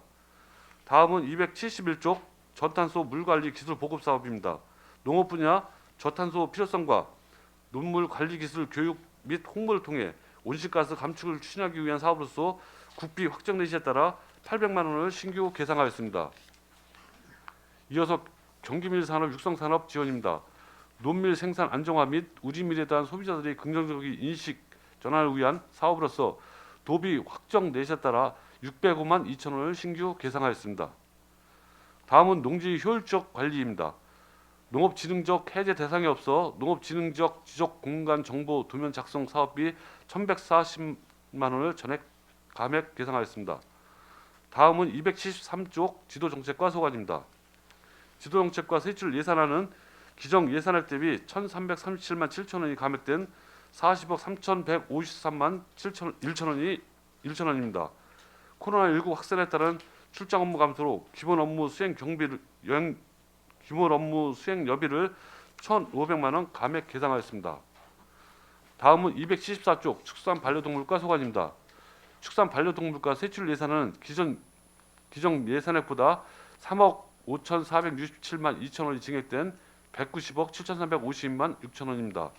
다음은 271쪽 저탄소 물관리 기술 보급 사업입니다. 농업 분야 저탄소 필요성과 논물 관리 기술 교육 및 홍보를 통해 온실가스 감축을 추진하기 위한 사업으로서 국비 확정 내시에 따라 800만 원을 신규 계상하였습니다. 이어서 경기밀 산업 육성 산업 지원입니다. 논밀 생산 안정화 및 우리 밀에 대한 소비자들의 긍정적인 인식 전환을 위한 사업으로서 도비 확정 내시에 따라 605만 2천 원을 신규 계상하였습니다. 다음은 농지 효율적 관리입니다. 농업진흥적 해제 대상이 없어 농업진흥적 지적 공간 정보 도면 작성 사업비 1,140만 원을 전액 감액 계상하였습니다. 다음은 273쪽 지도정책과 소관입니다. 지도정책과 세출 예산안은 기정 예산액 대비 1,337만 7천 원이 감액된 40억 3,153만 1천 원입니다. 코로나19 확산에 따른 출장 업무 감소로 기본 업무 수행 여비를 1,500만 원 감액 계상하였습니다. 다음은 274쪽 축산 반려동물과 소관입니다. 축산 반려동물과 세출 예산은 기정 예산액보다 3억 5,467만 2천 원이 증액된 190억 7,352만 6천 원입니다.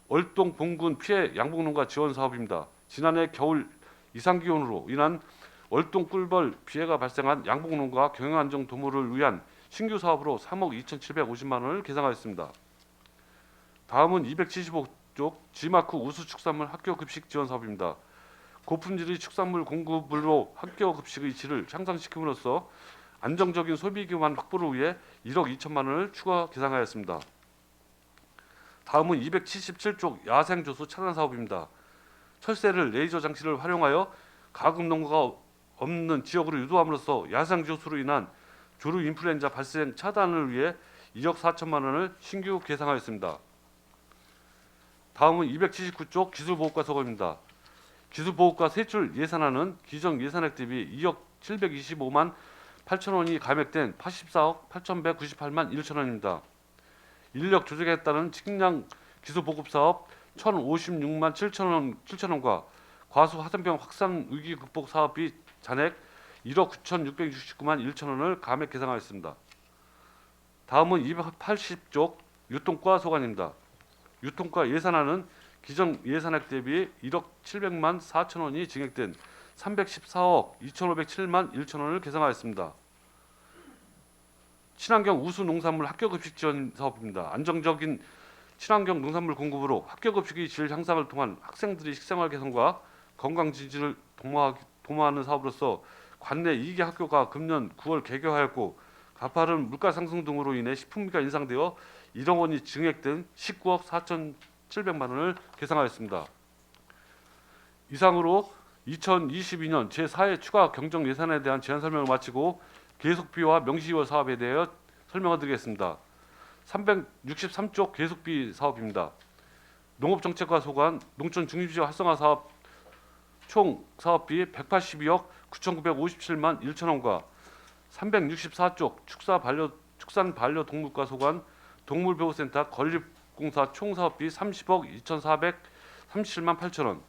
월동 봉군 피해 양봉농가 지원 사업입니다. 지난해 겨울 이상기온으로 인한 월동 꿀벌 피해가 발생한 양봉농가 경영안정 도모를 위한 신규 사업으로 3억 2,750만 원을 계상하였습니다. 다음은 275쪽 지마쿠 우수축산물 학교급식 지원 사업입니다. 고품질의 축산물 공급으로 학교급식의 질을 향상시킴으로써 안정적인 소비 기반 확보를 위해 1억 2천만 원을 추가 계상하였습니다. 다음은 277쪽 야생조수 차단 사업입니다. 철새를 레이저 장치를 활용하여 가금 농가가 없는 지역으로 유도함으로써 야생조수로 인한 조류 인플루엔자 발생 차단을 위해 2억 4천만 원을 신규 계상하였습니다. 다음은 279쪽 기술보호과 소관입니다. 기술보호과 세출 예산안은 기정 예산액 대비 2억 725만 8천 원이 감액된 84억 8,198만 1천 원입니다. 인력 조직에 따른 식량 기술보급 사업 1,056만 7천 원과 과수 하선병 확산 위기 극복 사업비 잔액 1억 9,669만 1천 원을 감액 계상하였습니다. 다음은 280쪽 유통과 소관입니다. 유통과 예산안은 기정 예산액 대비 1억 700만 4천 원이 증액된 314억 2,507만 1천 원을 계상하였습니다. 친환경 우수 농산물 학교급식 지원 사업입니다. 안정적인 친환경 농산물 공급으로 학교급식의 질 향상을 통한 학생들의 식생활 개선과 건강 지지를 도모하는 사업으로서 관내 2개 학교가 금년 9월 개교하였고 가파른 물가 상승 등으로 인해 식품비가 인상되어 1억 원이 증액된 19억 4,700만 원을 계상하였습니다. 이상으로 2022년 제4회 추가 경정 예산에 대한 제안 설명을 마치고 계속비와 명시이월 사업에 대해 설명을 드리겠습니다. 363쪽 계속비 사업입니다. 농업정책과 소관 농촌 중립지역 활성화 사업 총 사업비 182억 9,957만 1천 원과 364쪽 축산 반려동물과 소관 동물보호센터 건립공사 총 사업비 30억 2,437만 8천 원,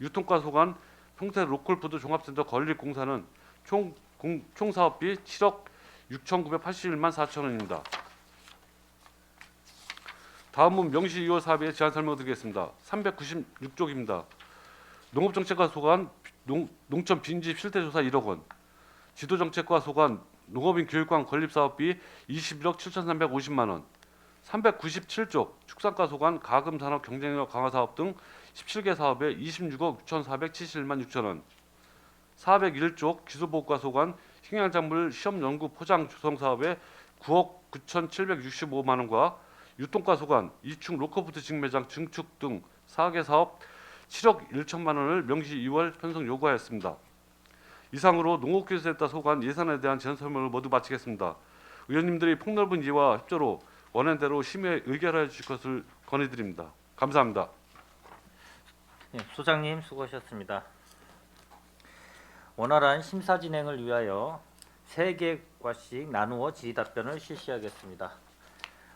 유통과 소관 평택 로컬푸드 종합센터 건립공사는 총 사업비 7억 6,981만 4천 원입니다. 다음은 명시 2월 사업에 제안 설명드리겠습니다. 396쪽입니다. 농업정책과 소관 농촌 빈집 실태조사 1억 원, 지도정책과 소관 농업인 교육관 건립사업비 21억 7,350만 원, 397쪽 축산과 소관 가금산업 경쟁력 강화 사업 등 17개 사업에 26억 6,471만 6천 원, 401쪽 기술보호과 소관 식량작물 시험연구 포장 조성 사업에 9억 9,765만 원과 유통과 소관 이축 로컬푸드 직매장 증축 등 4개 사업 7억 1천만 원을 명시 2월 편성 요구하였습니다. 이상으로 농업기술센터 소관 예산에 대한 제안 설명을 모두 마치겠습니다. 의원님들이 폭넓은 이해와 협조로 원안대로 심의 의결하여 주실 것을 건의드립니다. 감사합니다.
네, 소장님 수고하셨습니다. 원활한 심사 진행을 위하여 3개과씩 나누어 질의답변을 실시하겠습니다.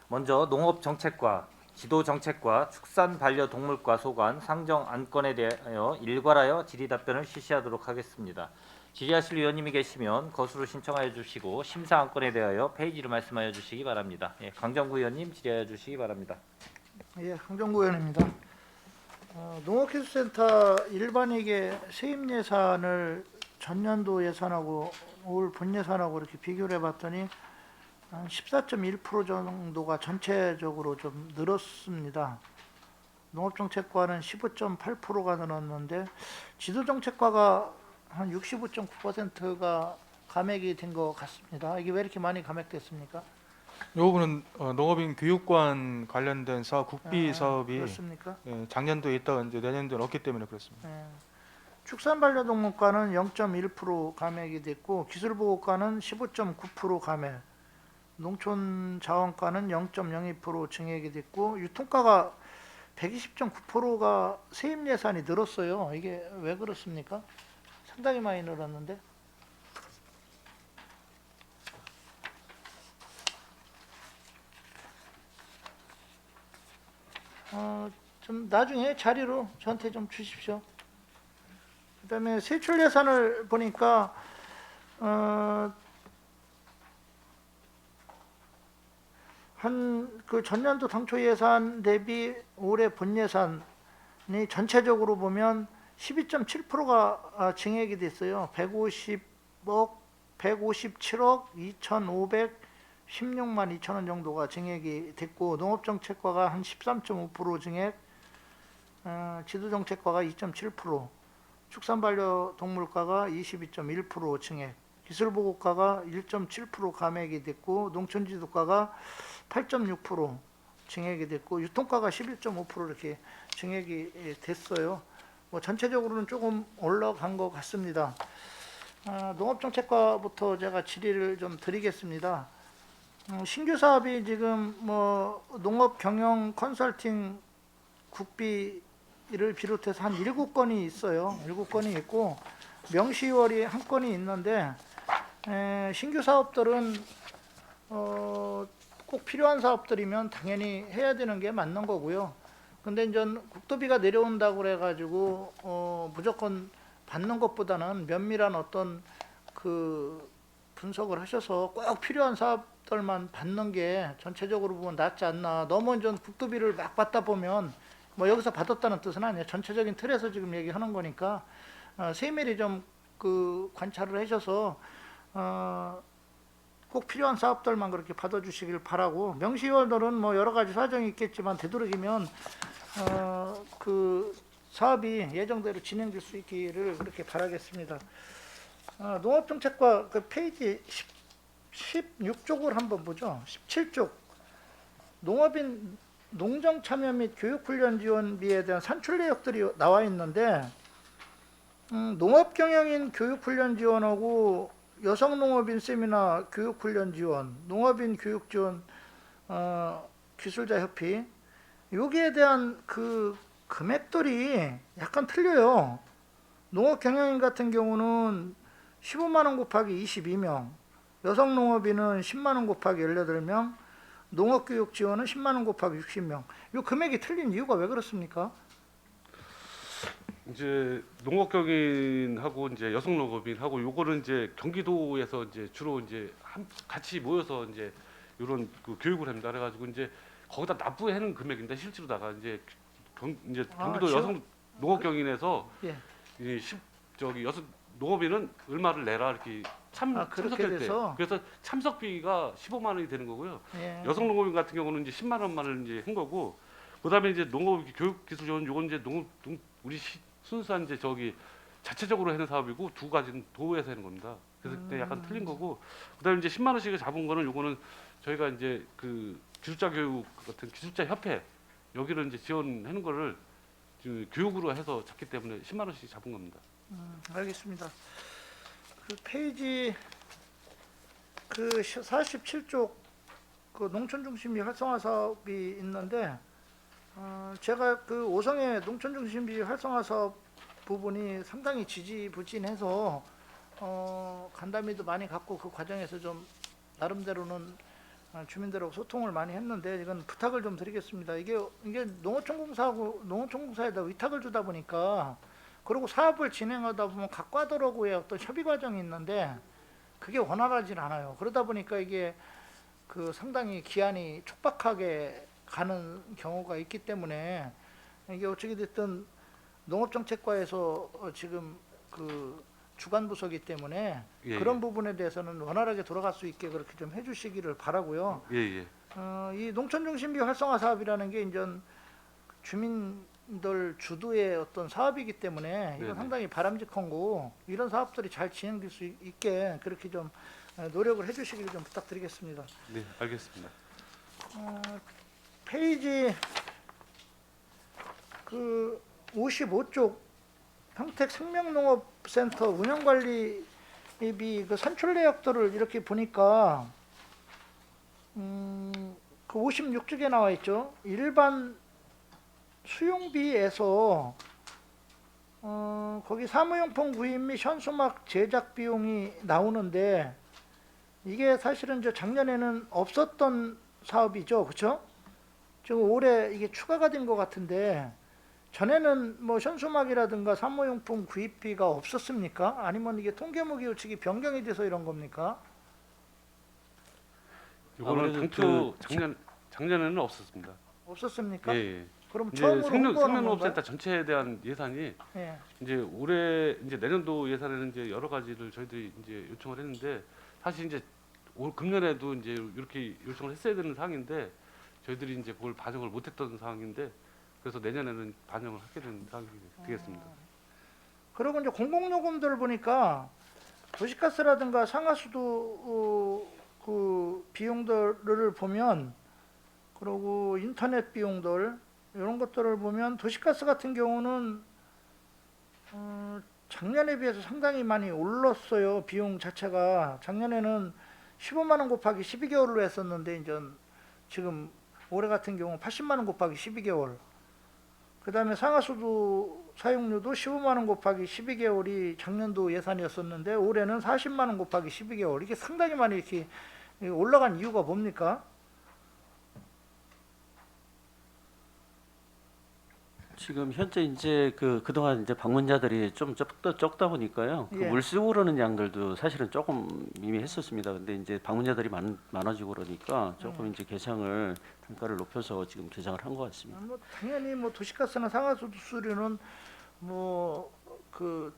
먼저 농업정책과 지도정책과 축산반려동물과 소관 상정 안건에 대하여 일괄하여 질의답변을 실시하도록 하겠습니다. 질의하실 위원님이 계시면 거수로 신청하여 주시고 심사 안건에 대하여 페이지를 말씀하여 주시기 바랍니다. 예, 강정구 의원님 질의하여 주시기 바랍니다.
예, 강정구 의원입니다. 농업기술센터 일반이익의 세입 예산을 전년도 예산하고 올 본 예산하고 이렇게 비교를 해봤더니 한 14.1% 정도가 전체적으로 좀 늘었습니다. 농업정책과는 15.8%가 늘었는데 지도정책과가 한 65.9%가 감액이 된 것 같습니다. 이게 왜 이렇게 많이 감액됐습니까?
이 부분은 농업인 교육관 관련된 사업 국비 사업이
그렇습니까?
작년도에 있다가 이제 내년도에 없기 때문에 그렇습니다.
축산반려동물과는 0.1% 감액이 됐고 기술보호과는 15.9% 감액, 농촌자원과는 0.02% 증액이 됐고 유통과가 120.9%가 세입 예산이 늘었어요. 이게 왜 그렇습니까? 상당히 많이 늘었는데. 좀 나중에 자료로 저한테 좀 주십시오. 그다음에 세출 예산을 보니까 한 그 전년도 당초 예산 대비 올해 본 예산이 전체적으로 보면 12.7%가 증액이 됐어요. 157억 2,516만 2천 원 정도가 증액이 됐고 농업정책과가 한 13.5% 증액, 지도정책과가 2.7%, 축산반려동물과가 22.1% 증액, 기술보호과가 1.7% 감액이 됐고 농촌지도과가 8.6% 증액이 됐고 유통과가 11.5% 이렇게 증액이 됐어요. 뭐 전체적으로는 조금 올라간 것 같습니다. 농업정책과부터 제가 질의를 좀 드리겠습니다. 신규 사업이 지금 뭐 농업 경영 컨설팅 국비를 비롯해서 한 7건이 있어요. 7건이 있고 명시월이 한 건이 있는데 신규 사업들은 꼭 필요한 사업들이면 당연히 해야 되는 게 맞는 거고요. 근데 이제 국도비가 내려온다고 그래가지고 무조건 받는 것보다는 면밀한 어떤 그 분석을 하셔서 꼭 필요한 사업들만 받는 게 전체적으로 보면 낫지 않나. 너무 이제 국도비를 막 받다 보면 뭐 여기서 받았다는 뜻은 아니에요. 전체적인 틀에서 지금 얘기하는 거니까 세밀히 좀 그 관찰을 하셔서 꼭 필요한 사업들만 그렇게 받아주시길 바라고, 명시월들은 뭐 여러 가지 사정이 있겠지만 되도록이면 그 사업이 예정대로 진행될 수 있기를 그렇게 바라겠습니다. 농업정책과 그 페이지 16쪽을 한번 보죠. 17쪽 농업인 농정 참여 및 교육훈련 지원비에 대한 산출 내역들이 나와 있는데 농업경영인 교육훈련 지원하고 여성농업인 세미나 교육훈련 지원, 농업인 교육 지원, 기술자 협의, 여기에 대한 그 금액들이 약간 틀려요. 농업경영인 같은 경우는 15만 원 곱하기 22명, 여성농업인은 10만 원 곱하기 18명, 농업교육 지원은 10만 원 곱하기 60명. 이 금액이 틀린 이유가 왜 그렇습니까?
이제 농업경인하고 이제 여성농업인하고 요거는 이제 경기도에서 이제 주로 이제 같이 모여서 이제 이런 그 교육을 합니다. 그래가지고 이제 거기다 납부하는 금액인데 실제로다가 이제 경기도 여성 농업경인에서
예.
이 여성 농업인은 얼마를 내라 이렇게 참석할 때
돼서?
그래서 참석비가 15만 원이 되는 거고요.
예.
여성 농업인 같은 경우는 이제 10만 원만을 이제 한 거고, 그다음에 이제 농업 교육 기술 지원 요건 이제 우리 순수한 이제 자체적으로 하는 사업이고 두 가지는 도에서 하는 겁니다. 그래서 그때 약간 틀린 거고, 그다음에 이제 10만 원씩 잡은 거는 요거는 저희가 이제 그 기술자 교육 같은 기술자 협회 여기를 이제 지원하는 거를 교육으로 해서 잡기 때문에 10만 원씩 잡은 겁니다.
알겠습니다. 그 페이지 그 47쪽 그 농촌중심비 활성화 사업이 있는데 제가 그 오성의 농촌중심비 활성화 사업 부분이 상당히 지지부진해서 간담회도 많이 갖고 그 과정에서 좀 나름대로는 주민들하고 소통을 많이 했는데 이건 부탁을 좀 드리겠습니다. 이게 농어촌공사에다 위탁을 주다 보니까 그리고 사업을 진행하다 보면 각 과도로구의 어떤 협의 과정이 있는데 그게 원활하진 않아요. 그러다 보니까 이게 그 상당히 기한이 촉박하게 가는 경우가 있기 때문에 이게 어떻게 됐든 농업정책과에서 지금 그 주관 부서기 때문에
예,
그런
예.
부분에 대해서는 원활하게 돌아갈 수 있게 그렇게 좀 해주시기를 바라고요.
예, 예.
이 농촌중심비 활성화 사업이라는 게 이제 주민들 주도의 어떤 사업이기 때문에 이건
네네.
상당히 바람직한 거고 이런 사업들이 잘 진행될 수 있게 그렇게 좀 노력을 해주시기를 좀 부탁드리겠습니다.
네, 알겠습니다.
페이지 그 55쪽 평택 생명농업센터 운영관리비 그 산출 내역들을 이렇게 보니까 그 56쪽에 나와 있죠. 일반 수용비에서 거기 사무용품 구입 및 현수막 제작 비용이 나오는데 이게 사실은 저 작년에는 없었던 사업이죠, 그렇죠? 지금 올해 이게 추가가 된 것 같은데 전에는 뭐 현수막이라든가 사무용품 구입비가 없었습니까? 아니면 이게 통계무기 규칙이 변경이 돼서 이런 겁니까?
이거는
아무래도
당초 작년에는 없었습니다.
없었습니까?
예, 예.
그럼
이제
처음으로 홍보하는 건가요?
생명농업센터 전체에 대한 예산이
예.
이제 올해 이제 내년도 예산에는 이제 여러 가지를 저희들이 이제 요청을 했는데 사실 이제 올 금년에도 이제 이렇게 요청을 했어야 되는 사항인데 저희들이 이제 그걸 반영을 못했던 상황인데 그래서 내년에는 반영을 하게 된 상황이 되겠습니다.
그리고 이제 공공요금들 보니까 도시가스라든가 상하수도 그 비용들을 보면 그리고 인터넷 비용들 이런 것들을 보면 도시가스 같은 경우는 작년에 비해서 상당히 많이 올랐어요. 비용 자체가 작년에는 15만 원 곱하기 12개월로 했었는데 이제 지금 올해 같은 경우 80만 원 곱하기 12개월. 그다음에 상하수도 사용료도 15만 원 곱하기 12개월이 작년도 예산이었었는데 올해는 40만 원 곱하기 12개월. 이게 상당히 많이 이렇게 올라간 이유가 뭡니까?
지금 현재 이제 그동안 이제 방문자들이 좀 적다 보니까요. 그
예.
물쓰고 그러는 양들도 사실은 조금 미미했었습니다. 근데 이제 방문자들이 많아지고 그러니까 조금 이제 개상을 단가를 높여서 지금 개상을 한 것 같습니다.
뭐 당연히 뭐 도시가스나 상하수도 수리는 뭐 그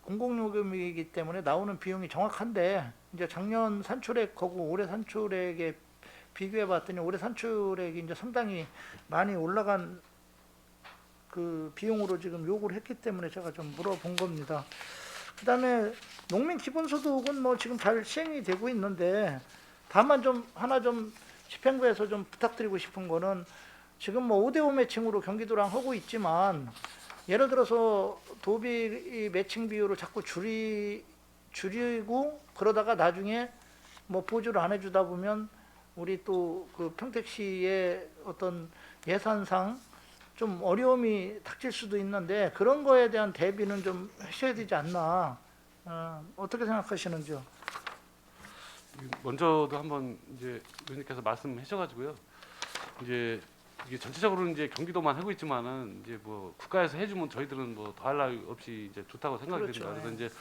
공공요금이기 때문에 나오는 비용이 정확한데 이제 작년 산출액하고 올해 산출액에 비교해 봤더니 올해 산출액이 이제 상당히 많이 올라간 그 비용으로 지금 요구를 했기 때문에 제가 좀 물어본 겁니다. 그다음에 농민 기본소득은 뭐 지금 잘 시행이 되고 있는데 다만 좀 하나 좀 집행부에서 좀 부탁드리고 싶은 거는 지금 뭐 5대5 매칭으로 경기도랑 하고 있지만 예를 들어서 도비 매칭 비율을 자꾸 줄이고 그러다가 나중에 뭐 보조를 안 해주다 보면 우리 또 그 평택시의 어떤 예산상 좀 어려움이 닥칠 수도 있는데 그런 거에 대한 대비는 좀 하셔야 되지 않나. 어떻게 생각하시는지요?
먼저도 한번 이제 의원님께서 말씀하셔가지고요. 이제 이게 전체적으로 이제 경기도만 하고 있지만은 이제 뭐 국가에서 해주면 저희들은 뭐 더할 나위 없이 이제 좋다고 생각이
그렇죠.
됩니다. 그래서 이제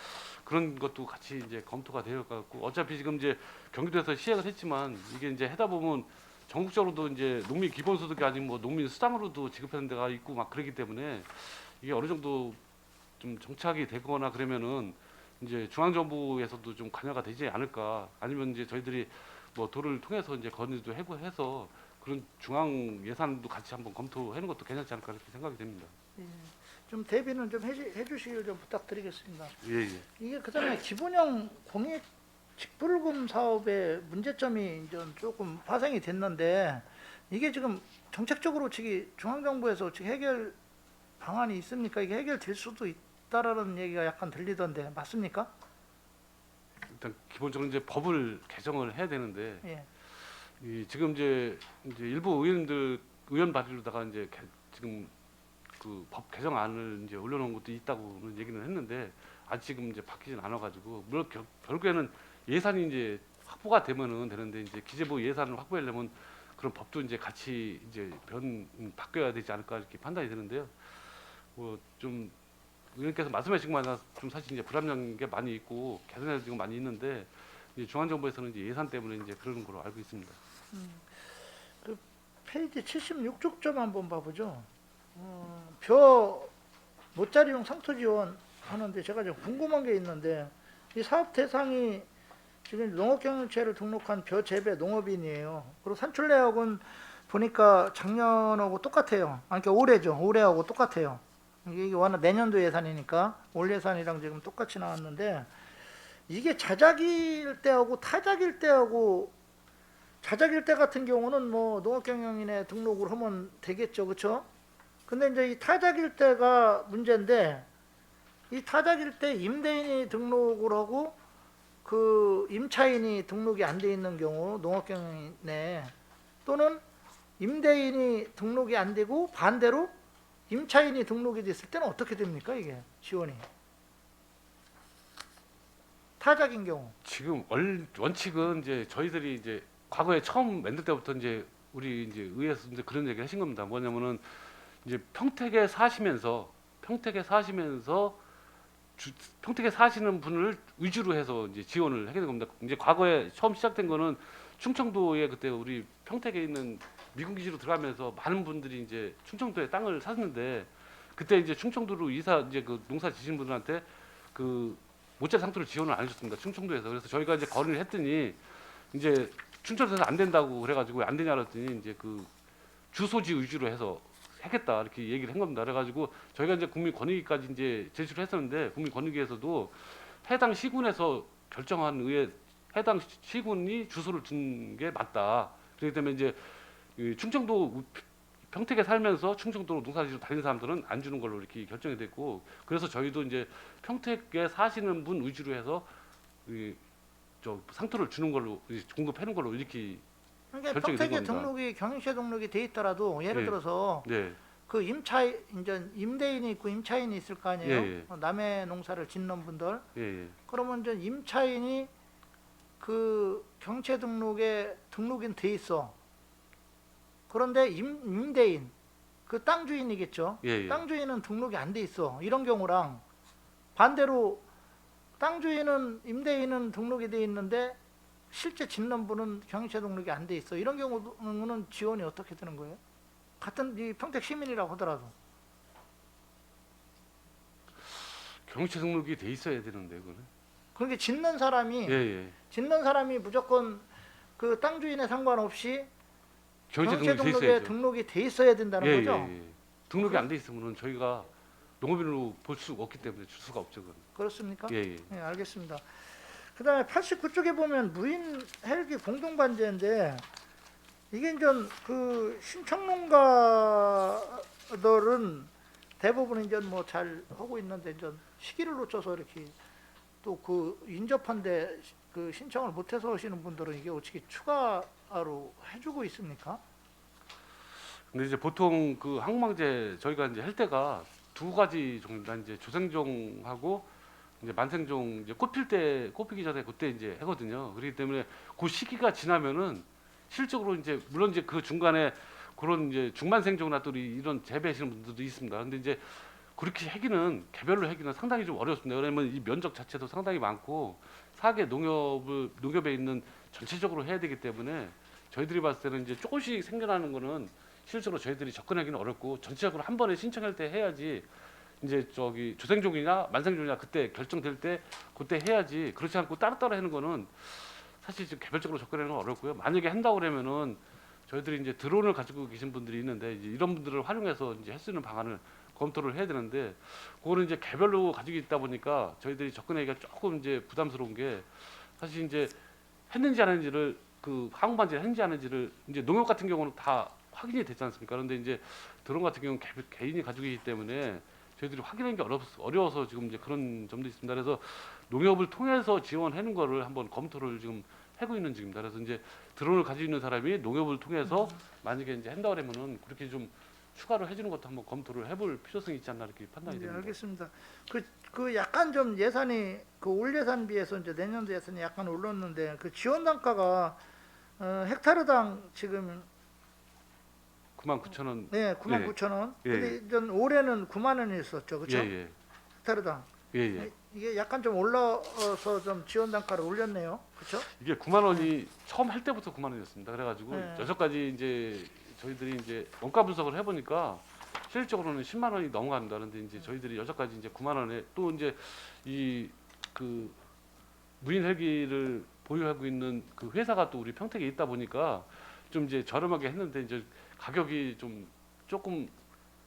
그런 것도 같이 이제 검토가 되어 갖고 어차피 지금 이제 경기도에서 시행을 했지만 이게 이제 하다 보면 전국적으로도 이제 농민 기본소득이 아닌 뭐 농민 수당으로도 지급하는 데가 있고 막 그러기 때문에 이게 어느 정도 좀 정착이 되거나 그러면은 이제 중앙정부에서도 좀 관여가 되지 않을까 아니면 이제 저희들이 뭐 도를 통해서 이제 건의도 해서 그런 중앙 예산도 같이 한번 검토하는 것도 괜찮지 않을까 이렇게 생각이 됩니다.
좀 대비는 좀 해주시길 좀 부탁드리겠습니다.
예, 예.
이게 그다음에 기본형 공익 직불금 사업의 문제점이 이제 조금 파생이 됐는데 이게 지금 정책적으로 중앙정부에서 해결 방안이 있습니까? 이게 해결될 수도 있다라는 얘기가 약간 들리던데 맞습니까?
일단 기본적으로 이제 법을 개정을 해야 되는데
예.
지금 이제 일부 의원 발의로다가 이제 지금 그 법 개정안을 이제 올려놓은 것도 있다고는 얘기는 했는데 아직 지금 이제 바뀌진 않아가지고 물론 결국에는 예산이 이제 확보가 되면은 되는데 이제 기재부 예산을 확보하려면 그런 법도 이제 같이 이제 바뀌어야 되지 않을까 이렇게 판단이 되는데요. 뭐 좀 의원께서 말씀하신 것마다 좀 사실 이제 불합리한 게 많이 있고 개선해야 지금 많이 있는데 이제 중앙정부에서는 이제 예산 때문에 이제 그러는 걸로 알고 있습니다.
그 페이지 76쪽 좀 한번 봐보죠. 벼 모짜리용 상토 지원 하는데 제가 좀 궁금한 게 있는데 이 사업 대상이 지금 농업경영체를 등록한 벼 재배 농업인이에요. 그리고 산출내역은 보니까 작년하고 똑같아요. 아니, 그러니까 올해죠. 올해하고 똑같아요. 이게 워낙 내년도 예산이니까 올 예산이랑 지금 똑같이 나왔는데 이게 자작일 때하고 타작일 때하고 자작일 때 같은 경우는 뭐 농업경영인에 등록을 하면 되겠죠, 그렇죠? 근데 이제 이 타작일 때가 문제인데 이 타작일 때 임대인이 등록을 하고 그 임차인이 등록이 안 돼 있는 경우 농업경영인에 또는 임대인이 등록이 안 되고 반대로 임차인이 등록이 됐을 때는 어떻게 됩니까 이게 지원이? 타작인 경우.
지금 원칙은 이제 저희들이 이제 과거에 처음 만들 때부터 이제 우리 이제 의회에서 이제 그런 얘기 하신 겁니다. 뭐냐면은 이제 평택에 사시면서 평택에 사시는 분을 위주로 해서 이제 지원을 하게 된 겁니다. 이제 과거에 처음 시작된 거는 충청도에 그때 우리 평택에 있는 미군 기지로 들어가면서 많은 분들이 이제 충청도에 땅을 샀는데 그때 이제 충청도로 이제 그 농사 지신 분들한테 그 모짜리 상토를 지원을 안 해줬습니다. 충청도에서. 그래서 저희가 이제 건의를 했더니 이제 충청도에서 안 된다고 그래가지고 안 되냐 그랬더니 이제 그 주소지 위주로 해서 하겠다 이렇게 얘기를 한 겁니다. 그래가지고 저희가 이제 국민권익위까지 이제 제출을 했었는데 국민권익위에서도 해당 시군에서 결정한 의회 해당 시군이 주소를 준 게 맞다. 그렇기 때문에 이제 이 충청도 평택에 살면서 충청도로 농사지로 다니는 사람들은 안 주는 걸로 이렇게 결정이 됐고 그래서 저희도 이제 평택에 사시는 분 위주로 해서 저 상토를 주는 걸로 공급하는 걸로 이렇게
그러니까
결정이 된
평택에
겁니다.
등록이 경영체 등록이 돼 있더라도 예를
예.
들어서
네.
그 이제 임대인이 있고 임차인이 있을 거 아니에요.
예, 예.
남의 농사를 짓는 분들.
예, 예.
그러면 이제 임차인이 그 경체 등록에 등록은 돼 있어. 그런데 임대인 그 땅 주인이겠죠.
예, 예.
땅 주인은 등록이 안 돼 있어. 이런 경우랑 반대로 땅 주인은 임대인은 등록이 돼 있는데 실제 짓는 분은 경영체 등록이 안 돼 있어. 이런 경우는 지원이 어떻게 되는 거예요? 같은 이 평택 시민이라고 하더라도.
경체 등록이 돼 있어야 되는데 그거는.
그러니까 짓는 사람이
예, 예.
짓는 사람이 무조건 그 땅 주인에 상관없이
경체
경영체
등록이 돼
등록에
있어야죠.
등록이 돼 있어야 된다는
예,
거죠.
예, 예. 등록이 안 돼 있으면은 저희가 농업인으로 볼 수가 없기 때문에 줄 수가 없죠. 그건.
그렇습니까?
예, 예.
네, 알겠습니다. 그다음에 89쪽에 보면 무인 헬기 공동 반제인데 이게 이제 그 신청농가들은 대부분 이제 뭐 잘 하고 있는데 이제 시기를 놓쳐서 이렇게 또 그 인접한데 그 신청을 못해서 하시는 분들은 이게 어떻게 추가로 해주고 있습니까?
근데 이제 보통 그 항공방제 저희가 이제 할 때가 두 가지 종류입니다. 이제 조생종하고 이제 만생종 이제 꽃피기 전에 그때 이제 하거든요. 그렇기 때문에 그 시기가 지나면은 실적으로 이제 물론 이제 그 중간에 그런 이제 중만생종이나 또 이런 재배하시는 분들도 있습니다. 근데 이제 그렇게 개별로 하기는 상당히 좀 어렵습니다. 왜냐면 이 면적 자체도 상당히 많고 사계 농협에 있는 전체적으로 해야 되기 때문에 저희들이 봤을 때는 이제 조금씩 생겨나는 거는 실제로 저희들이 접근하기는 어렵고 전체적으로 한 번에 신청할 때 해야지 이제 저기 조생종이냐 만생종이냐 그때 결정될 때 그때 해야지 그렇지 않고 따로따로 하는 거는 사실 지금 개별적으로 접근하는 건 어렵고요. 만약에 한다고 그러면은 저희들이 이제 드론을 가지고 계신 분들이 있는데 이제 이런 분들을 활용해서 이제 할 수 있는 방안을 검토를 해야 되는데 그거는 이제 개별로 가지고 있다 보니까 저희들이 접근하기가 조금 이제 부담스러운 게 사실 이제 했는지 안 했는지를 그 항공반지를 했는지 안 했는지를 이제 농협 같은 경우는 다 확인이 되지 않습니까? 그런데 이제 드론 같은 경우는 개인이 가지고 있기 때문에 저희들이 확인하는 게 어려워서 지금 이제 그런 점도 있습니다. 그래서 농협을 통해서 지원하는 거를 한번 검토를 지금 하고 있는 중입니다. 그래서 이제 드론을 가지고 있는 사람이 농협을 통해서 만약에 이제 한다 그러면은 그렇게 좀 추가로 해주는 것도 한번 검토를 해볼 필요성이 있지 않나 이렇게 판단이
네,
됩니다.
알겠습니다. 그 약간 좀 예산이 그 올 예산 비해서 이제 내년도 예산이 약간 올랐는데 그 지원 단가가 헥타르당 지금
99,000원.
네 99,000원.
예.
근데 이제 올해는 9만 원이었었죠, 그렇죠?
예, 예.
헥타르당
예, 예.
이게 약간 좀 올라서 좀 지원 단가를 올렸네요. 그렇죠?
이게 9만 원이 처음 할 때부터 9만 원이었습니다. 그래가지고
네.
여섯 가지 이제 저희들이 이제 원가 분석을 해보니까 실질적으로는 10만 원이 넘어간다. 그런데 이제 저희들이 여섯 가지 이제 9만 원에 또 이제 이 그 무인 헬기를 보유하고 있는 그 회사가 또 우리 평택에 있다 보니까 좀 이제 저렴하게 했는데 이제 가격이 좀 조금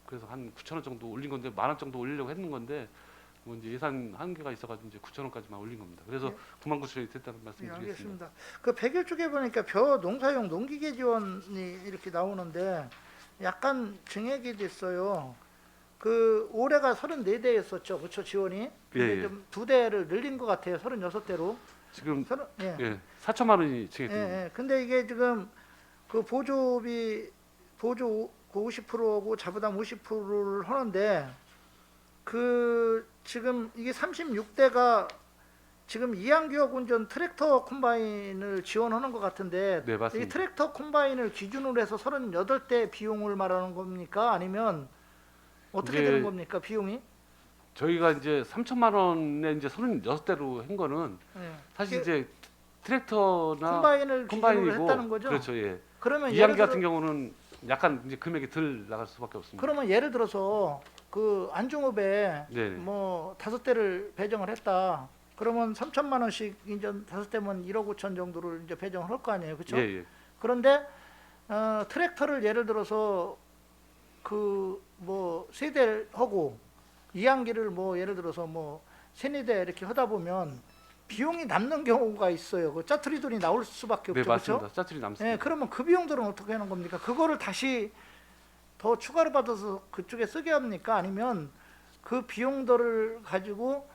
그래서 한 9천 원 정도 올린 건데 10,000원 정도 올리려고 했는 건데 뭐 이제 예산 한계가 있어가지고 이제 9천 원까지만 올린 겁니다. 그래서
예.
9만 9천 원이 됐다는 말씀
예,
드리겠습니다.
알겠습니다. 그 100일 쪽에 보니까 벼 농사용 농기계 지원이 이렇게 나오는데 약간 증액이 됐어요. 그 올해가 34대였었죠. 그렇죠? 지원이. 근데
예, 예.
좀 2대를 늘린 것 같아요. 36대로.
지금
예.
예, 4천만 원이
예,
증액됩니다.
예. 근데 이게 지금 그 보조비 보조 50%고 자부담 50%를 하는데 그 지금 이게 36대가 지금 이양기업 운전 트랙터 콤바인을 지원하는 것 같은데
네,
이
맞습니다.
트랙터 콤바인을 기준으로 해서 38대 비용을 말하는 겁니까? 아니면 어떻게
이제
되는 겁니까? 비용이?
저희가 이제 3천만 원에 이제 36대로 한 거는
예.
사실
이게
이제 트랙터나
콤바인을 기준으로
콤바인이고
했다는 거죠?
그렇죠. 예.
그러면
이양기
예를
같은
들어
경우는 약간 이제 금액이 덜 나갈 수밖에 없습니다.
그러면 예를 들어서 그 안중업에
네.
뭐 5대를 배정을 했다. 그러면 3천만 원씩 이제 5대면 1억 5천 정도를 이제 배정을 할 거 아니에요, 그렇죠?
예, 예.
그런데 트랙터를 예를 들어서 그 뭐 3대를 하고 이양기를 뭐 예를 들어서 뭐 3-4대 이렇게 하다 보면 비용이 남는 경우가 있어요. 그 짜투리 돈이 나올 수밖에
네,
없죠,
맞습니다.
그렇죠?
짜투리 남습니다.
예, 그러면 그 비용들은 어떻게 하는 겁니까? 그거를 다시 더 추가로 받아서 그쪽에 쓰게 합니까? 아니면 그 비용들을 가지고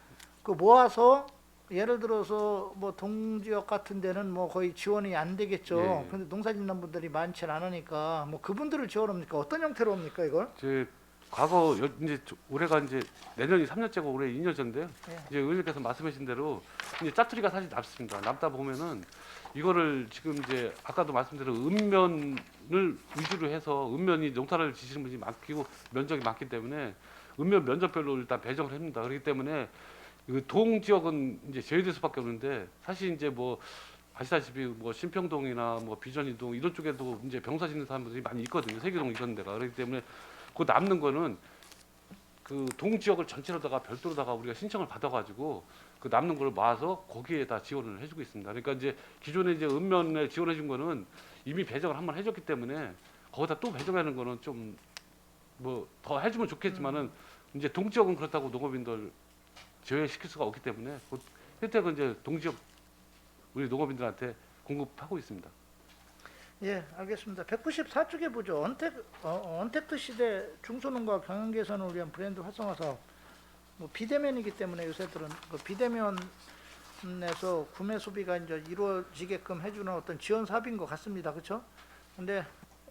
그 모아서 예를 들어서 뭐 동지역 같은 데는 뭐 거의 지원이 안 되겠죠.
예, 예.
근데 농사 짓는 분들이 많지 않으니까 뭐 그분들을 지원합니까? 어떤 형태로 합니까, 이걸?
제 과거 이제 올해가 이제 내년이 3년째고 올해 2년째인데요.
예.
이제 의원님께서 말씀하신 대로 이제 짜투리가 사실 남습니다. 남다 보면은 이거를 지금 이제 아까도 말씀드린 읍면을 위주로 해서 읍면이 농사를 지시는 분이 많고 면적이 많기 때문에 읍면 면적별로 일단 배정을 합니다. 그렇기 때문에 그 동 지역은 이제 제외될 수밖에 없는데 사실 이제 뭐 아시다시피 뭐 신평동이나 뭐 비전이동 이런 쪽에도 이제 병사 짓는 사람들이 많이 있거든요. 세계동 이런 데가. 그렇기 때문에 그 남는 거는 그 동 지역을 전체로다가 별도로다가 우리가 신청을 받아가지고 그 남는 걸 모아서 거기에다 지원을 해주고 있습니다. 그러니까 이제 기존에 이제 읍면에 지원해준 거는 이미 배정을 한번 해줬기 때문에 거기다 또 배정하는 거는 좀 뭐 더 해주면 좋겠지만은 이제 동 지역은 그렇다고 농업인들 제외시킬 수가 없기 때문에 그 혜택은 이제 동 지역 우리 농업인들한테 공급하고 있습니다.
예, 알겠습니다. 194쪽에 보죠. 언택트 시대 중소농가 경영 개선을 위한 브랜드 활성화 사업. 뭐 비대면이기 때문에 요새들은 그 비대면에서 구매 소비가 이제 이루어지게끔 해주는 어떤 지원 사업인 것 같습니다. 그렇죠? 근데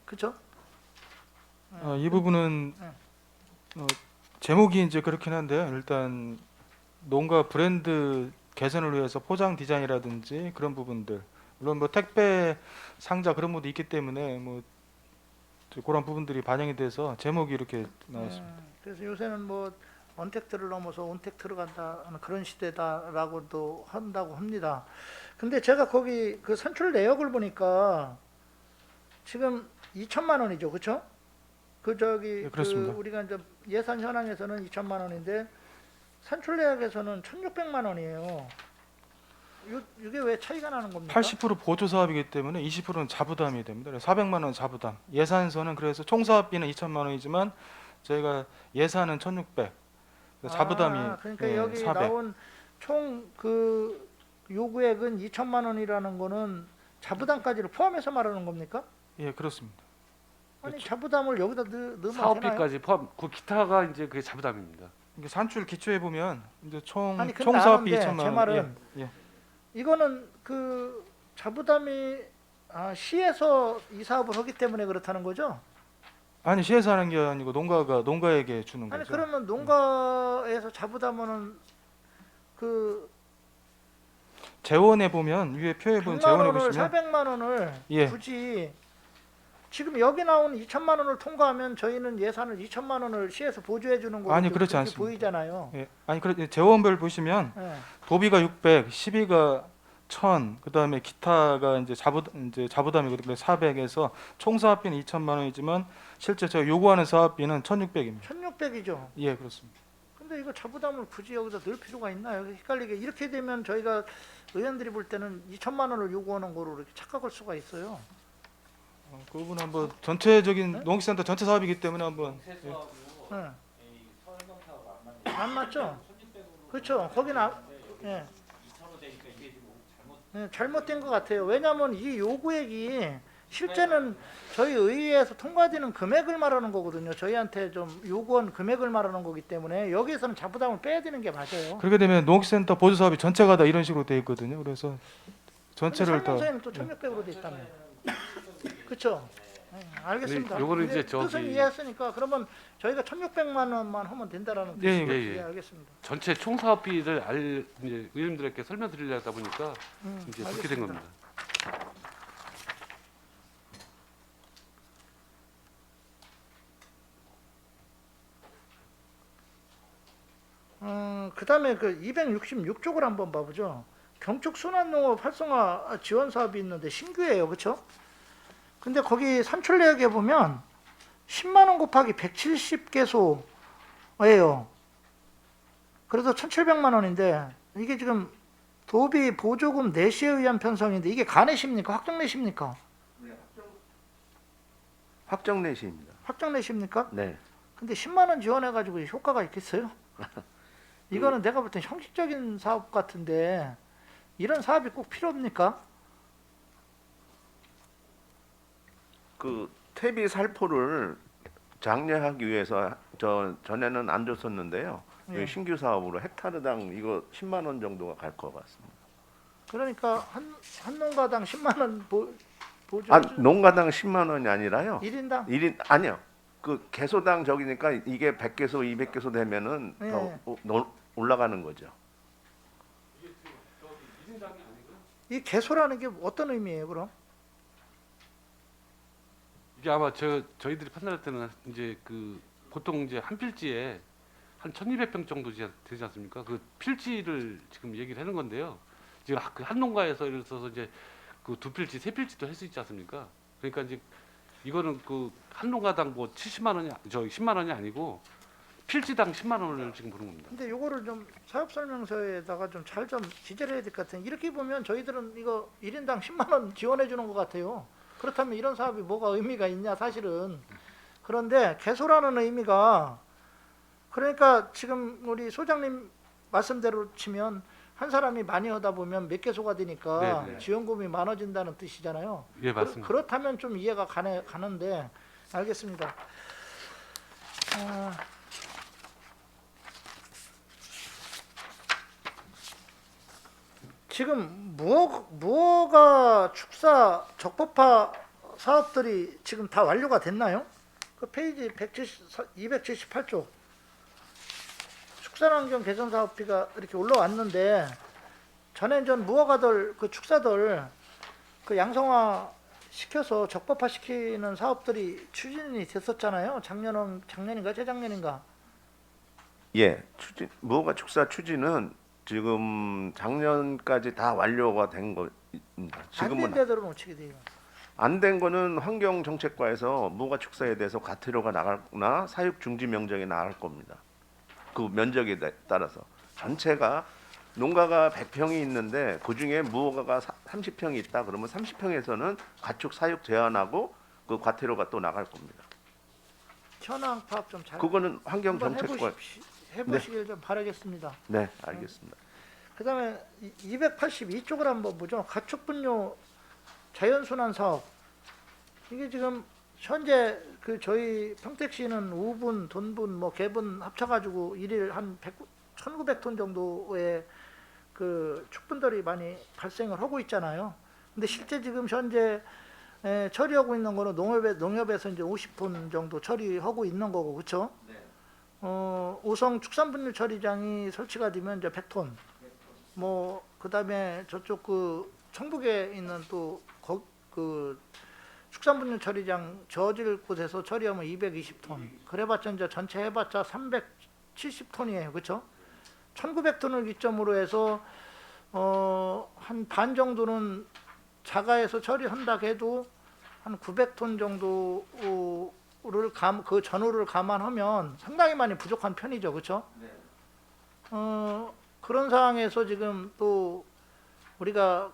그렇죠?
이 부분은 제목이 이제 그렇긴 한데요. 일단 농가 브랜드 개선을 위해서 포장 디자인이라든지 그런 부분들, 물론 뭐 택배 상자 그런 것도 있기 때문에 뭐 그런 부분들이 반영이 돼서 제목이 이렇게 나왔습니다.
그래서 요새는 뭐 언택트를 넘어서 온택트로 간다는 그런 시대다라고도 한다고 합니다. 근데 제가 거기 그 산출 내역을 보니까 지금 2천만 원이죠, 그렇죠? 그 저기
네, 그렇습니다.
그 우리가 이제 예산 현황에서는 2천만 원인데 산출 내역에서는 1,600만 원이에요. 이게 왜 차이가 나는 겁니까?
80% 보조 사업이기 때문에 20%는 자부담이 됩니다. 그래서 400만 원 자부담. 예산서는 그래서 총 사업비는 2천만 원이지만 저희가 예산은 1,600. 자부담이
그러니까
예,
여기
400.
나온 총 그 요구액은 2천만 원이라는 거는 자부담까지를 포함해서 말하는 겁니까?
예, 그렇습니다.
아니 자부담을 여기다 넣으면 되나요?
사업비까지 포함 그 기타가 이제 그게 자부담입니다.
이게 산출 기초에 보면 이제 총
아니, 근데
사업비
아는데
2천만
제
원.
말은
예.
이거는 그 자부담이 시에서 이 사업을 하기 때문에 그렇다는 거죠?
아니 시에서 하는 게 아니고 농가에게 주는
아니
거죠.
그러면 농가에서 자부담은 그
재원에 보면 위에 표에 보면
100만
재원에
원을
보시면
400만 원을
예.
굳이 지금 여기 나온 2천만 원을 통과하면 저희는 예산을 2천만 원을 시에서 보조해 주는 거로
아니, 그렇지
그렇게
않습니다.
보이잖아요.
예. 아니 그래 재원별 보시면
예.
도비가 600, 12가 1000, 그다음에 기타가 이제 자부담이거든요. 400에서 총 사업비는 2천만 원이지만 실제 저희 요구하는 사업비는 1,600입니다.
1,600이죠.
예, 그렇습니다.
근데 이거 자부담을 굳이 여기다 넣을 필요가 있나요? 헷갈리게 이렇게 되면 저희가 의원들이 볼 때는 2천만 원을 요구하는 거로 이렇게 착각할 수가 있어요.
그 부분 한번 전체적인 농식센터 전체 사업이기 때문에 한번 예.
네. 안 맞죠? 그렇죠. 거기는 예. 예, 잘못된 것 같아요. 왜냐하면 이 요구액이 실제는 저희 의회에서 통과되는 금액을 말하는 거거든요. 저희한테 좀 요구한 금액을 말하는 거기 때문에 여기에서는 자부담을 빼야 되는 게 맞아요.
그렇게 되면 농식센터 보조 사업이 전체가 다 이런 식으로 돼 있거든요. 그래서 전체를 다
설명서에는 또 1,600으로 돼 있다며. 그렇죠? 네, 알겠습니다.
근데 요거는 이제
뜻은
저기-
이해했으니까 그러면 저희가 1,600만 원만 하면 된다라는
예,
뜻이죠.
예, 예.
예, 알겠습니다.
전체 총 사업비를 이제 의원님들에게 설명드리려다 보니까 이제 그렇게 된
알겠습니다.
겁니다.
그다음에 그 266쪽을 한번 봐보죠. 경축 순환농업 활성화 지원 사업이 있는데 신규예요, 그렇죠? 근데 거기 산출 내역에 보면 10만 원 곱하기 170개소예요. 그래서 1,700만 원인데 이게 지금 도비 보조금 내시에 의한 편성인데 이게 가내십니까? 확정 내십니까?
확정 내시입니다.
확정 내십니까?
네.
근데 10만 원 지원해 가지고 효과가 있겠어요? 이거는 내가 볼 땐 형식적인 사업 같은데 이런 사업이 꼭 필요합니까?
그 퇴비 살포를 장려하기 위해서 전에는 안 줬었는데요.
예.
신규 사업으로 헥타르당 이거 10만 원 정도가 갈 것 같습니다.
그러니까 한 농가당 10만 원 보조
아, 농가당 10만 원이 아니라요.
1인당
1인 아니요. 그 개소당 저기니까 이게 100개소, 200개소 되면은
예.
더 올라가는 거죠.
이 개소라는 게 어떤 의미예요, 그럼?
이게 아마 저희들이 판단할 때는 이제 그 보통 이제 한 필지에 한 1,200평 정도 되지 않습니까? 그 필지를 지금 얘기를 하는 건데요. 지금 그 한 농가에서 예를 들어서 이제 그 두 필지, 세 필지도 할 수 있지 않습니까? 그러니까 이제 이거는 그 한 농가당 뭐 70만 원이 10만 원이 아니고 필지당 10만 원을 지금 보는 겁니다.
근데 요거를 좀 사업 설명서에다가 좀 잘 좀 지적을 해야 될 것 같아요. 이렇게 보면 저희들은 이거 1인당 10만 원 지원해 주는 것 같아요. 그렇다면 이런 사업이 뭐가 의미가 있냐 사실은. 그런데 개소라는 의미가 그러니까 지금 우리 소장님 말씀대로 치면 한 사람이 많이 하다 보면 몇 개소가 되니까
네네.
지원금이 많아진다는 뜻이잖아요.
예, 맞습니다.
그렇다면 좀 이해가 가는데 알겠습니다. 지금 무허가 축사 적법화 사업들이 지금 다 완료가 됐나요? 그 페이지 278쪽 축산환경 개선 사업비가 이렇게 올라왔는데 전에 전 무허가들 그 축사들 그 양성화 시켜서 적법화 시키는 사업들이 추진이 됐었잖아요. 작년인가 재작년인가.
예, 무허가 축사 추진은 지금 작년까지 다 완료가 된 겁니다. 지금은
안된 데들은 어떻게 돼요?
안 된 거는 환경정책과에서 무허가 축사에 대해서 과태료가 나가거나 사육 중지 명령이 나갈 겁니다. 그 면적에 따라서 전체가 농가가 100평이 있는데 그 중에 무허가가 30평이 있다 그러면 30평에서는 가축 사육 제한하고 그 과태료가 또 나갈 겁니다.
현황 파악 좀 잘
그거는
한번
환경정책과
해보시길 좀 바라겠습니다.
네, 알겠습니다.
그다음에 282쪽을 한번 보죠. 가축 분뇨 자연순환 사업. 이게 지금 현재 그 저희 평택시는 우분, 돈분, 뭐 개분 합쳐가지고 일일 한 1,900톤 정도의 그 축분들이 많이 발생을 하고 있잖아요. 근데 실제 지금 현재 처리하고 있는 거는 농협에서 이제 50톤 정도 처리하고 있는 거고, 그렇죠? 오성 축산분유 처리장이 설치가 되면 이제 100톤. 뭐 그다음에 저쪽 그 청북에 있는 또 그 축산분뇨 처리장 저질 곳에서 처리하면 220톤. 그래봤자 이제 전체 해봤자 370톤이에요, 그렇죠? 1,900톤을 기점으로 해서 한 반 정도는 자가에서 처리한다 해도 한 900톤 정도를 그 전후를 감안하면 상당히 많이 부족한 편이죠, 그렇죠? 그런 상황에서 지금 또 우리가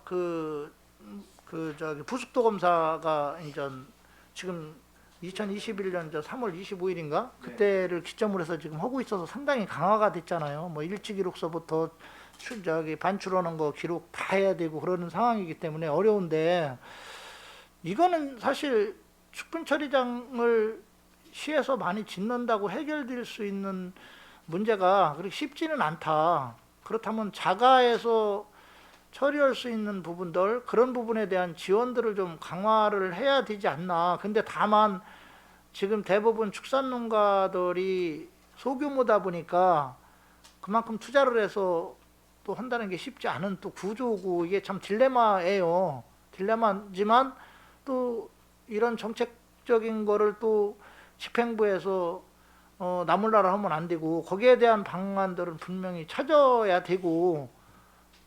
저기 부숙도 검사가 이제 지금 2021년 3월 25일인가 그때를 기점으로 해서 지금 하고 있어서 상당히 강화가 됐잖아요. 뭐 일찍 기록서부터 저기 반출하는 거 기록 다 해야 되고 그러는 상황이기 때문에 어려운데, 이거는 사실 축분 처리장을 시에서 많이 짓는다고 해결될 수 있는 문제가 그렇게 쉽지는 않다. 그렇다면 자가에서 처리할 수 있는 부분들, 그런 부분에 대한 지원들을 좀 강화를 해야 되지 않나. 근데 다만 지금 대부분 축산농가들이 소규모다 보니까 그만큼 투자를 해서 또 한다는 게 쉽지 않은 또 구조고, 이게 참 딜레마예요. 딜레마지만 또 이런 정책적인 거를 또 집행부에서 나몰라라 하면 안 되고, 거기에 대한 방안들은 분명히 찾아야 되고,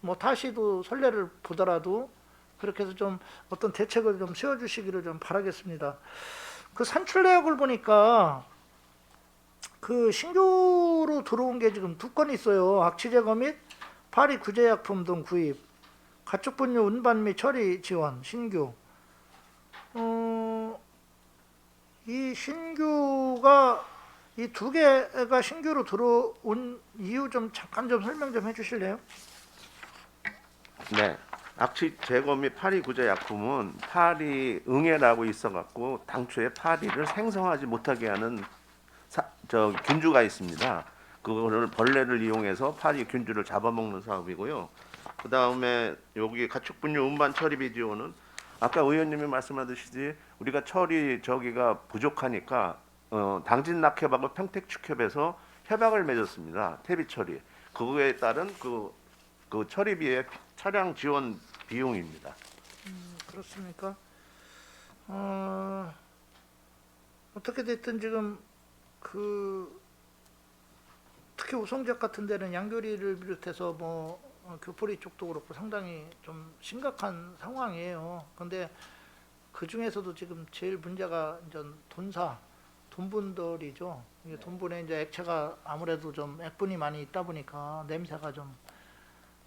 뭐 다시도 선례를 보더라도 그렇게 해서 좀 어떤 대책을 좀 세워주시기를 좀 바라겠습니다. 그 산출 내역을 보니까 그 신규로 들어온 게 지금 2건 있어요. 악취 제거 및 파리 구제약품 등 구입, 가축분뇨 운반 및 처리 지원 신규. 이 신규가 이 2개가 신규로 들어온 이유 좀 잠깐 좀 설명 좀 해주실래요?
네. 악취 제거 및 파리 구제 약품은 파리 응애라고 있어갖고 당초에 파리를 생성하지 못하게 하는 균주가 있습니다. 그거를 벌레를 이용해서 파리 균주를 잡아먹는 사업이고요. 그 다음에 여기 가축분뇨 운반 처리비 지원은 아까 의원님이 말씀하듯이 우리가 처리 저기가 부족하니까 당진낙협하고 평택축협에서 협약을 맺었습니다. 퇴비 처리. 그거에 따른 그 처리비의 차량 지원 비용입니다.
그렇습니까? 어떻게 됐든 지금 특히 우성지역 같은 데는 양교리를 비롯해서 뭐 교포리 쪽도 그렇고 상당히 좀 심각한 상황이에요. 근데 그 중에서도 지금 제일 문제가 이제 돈분들이죠. 이게 돈분에 이제 액체가 아무래도 좀 액분이 많이 있다 보니까 냄새가 좀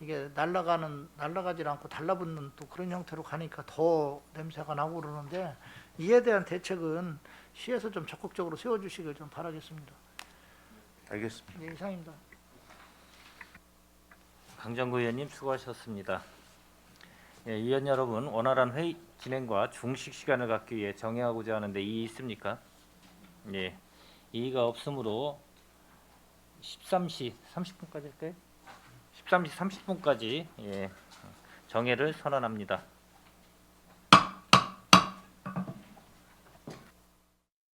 이게 날아가질 않고 달라붙는 또 그런 형태로 가니까 더 냄새가 나고 그러는데, 이에 대한 대책은 시에서 좀 적극적으로 세워주시길 좀 바라겠습니다.
알겠습니다.
네, 이상입니다.
강정구 의원님 수고하셨습니다. 예, 의원 여러분, 원활한 회의 진행과 중식 시간을 갖기 위해 정해하고자 하는데 이의 있습니까? 예, 이의가 없으므로 13시 30분까지 할까요? 13시 30분까지 정회를 선언합니다.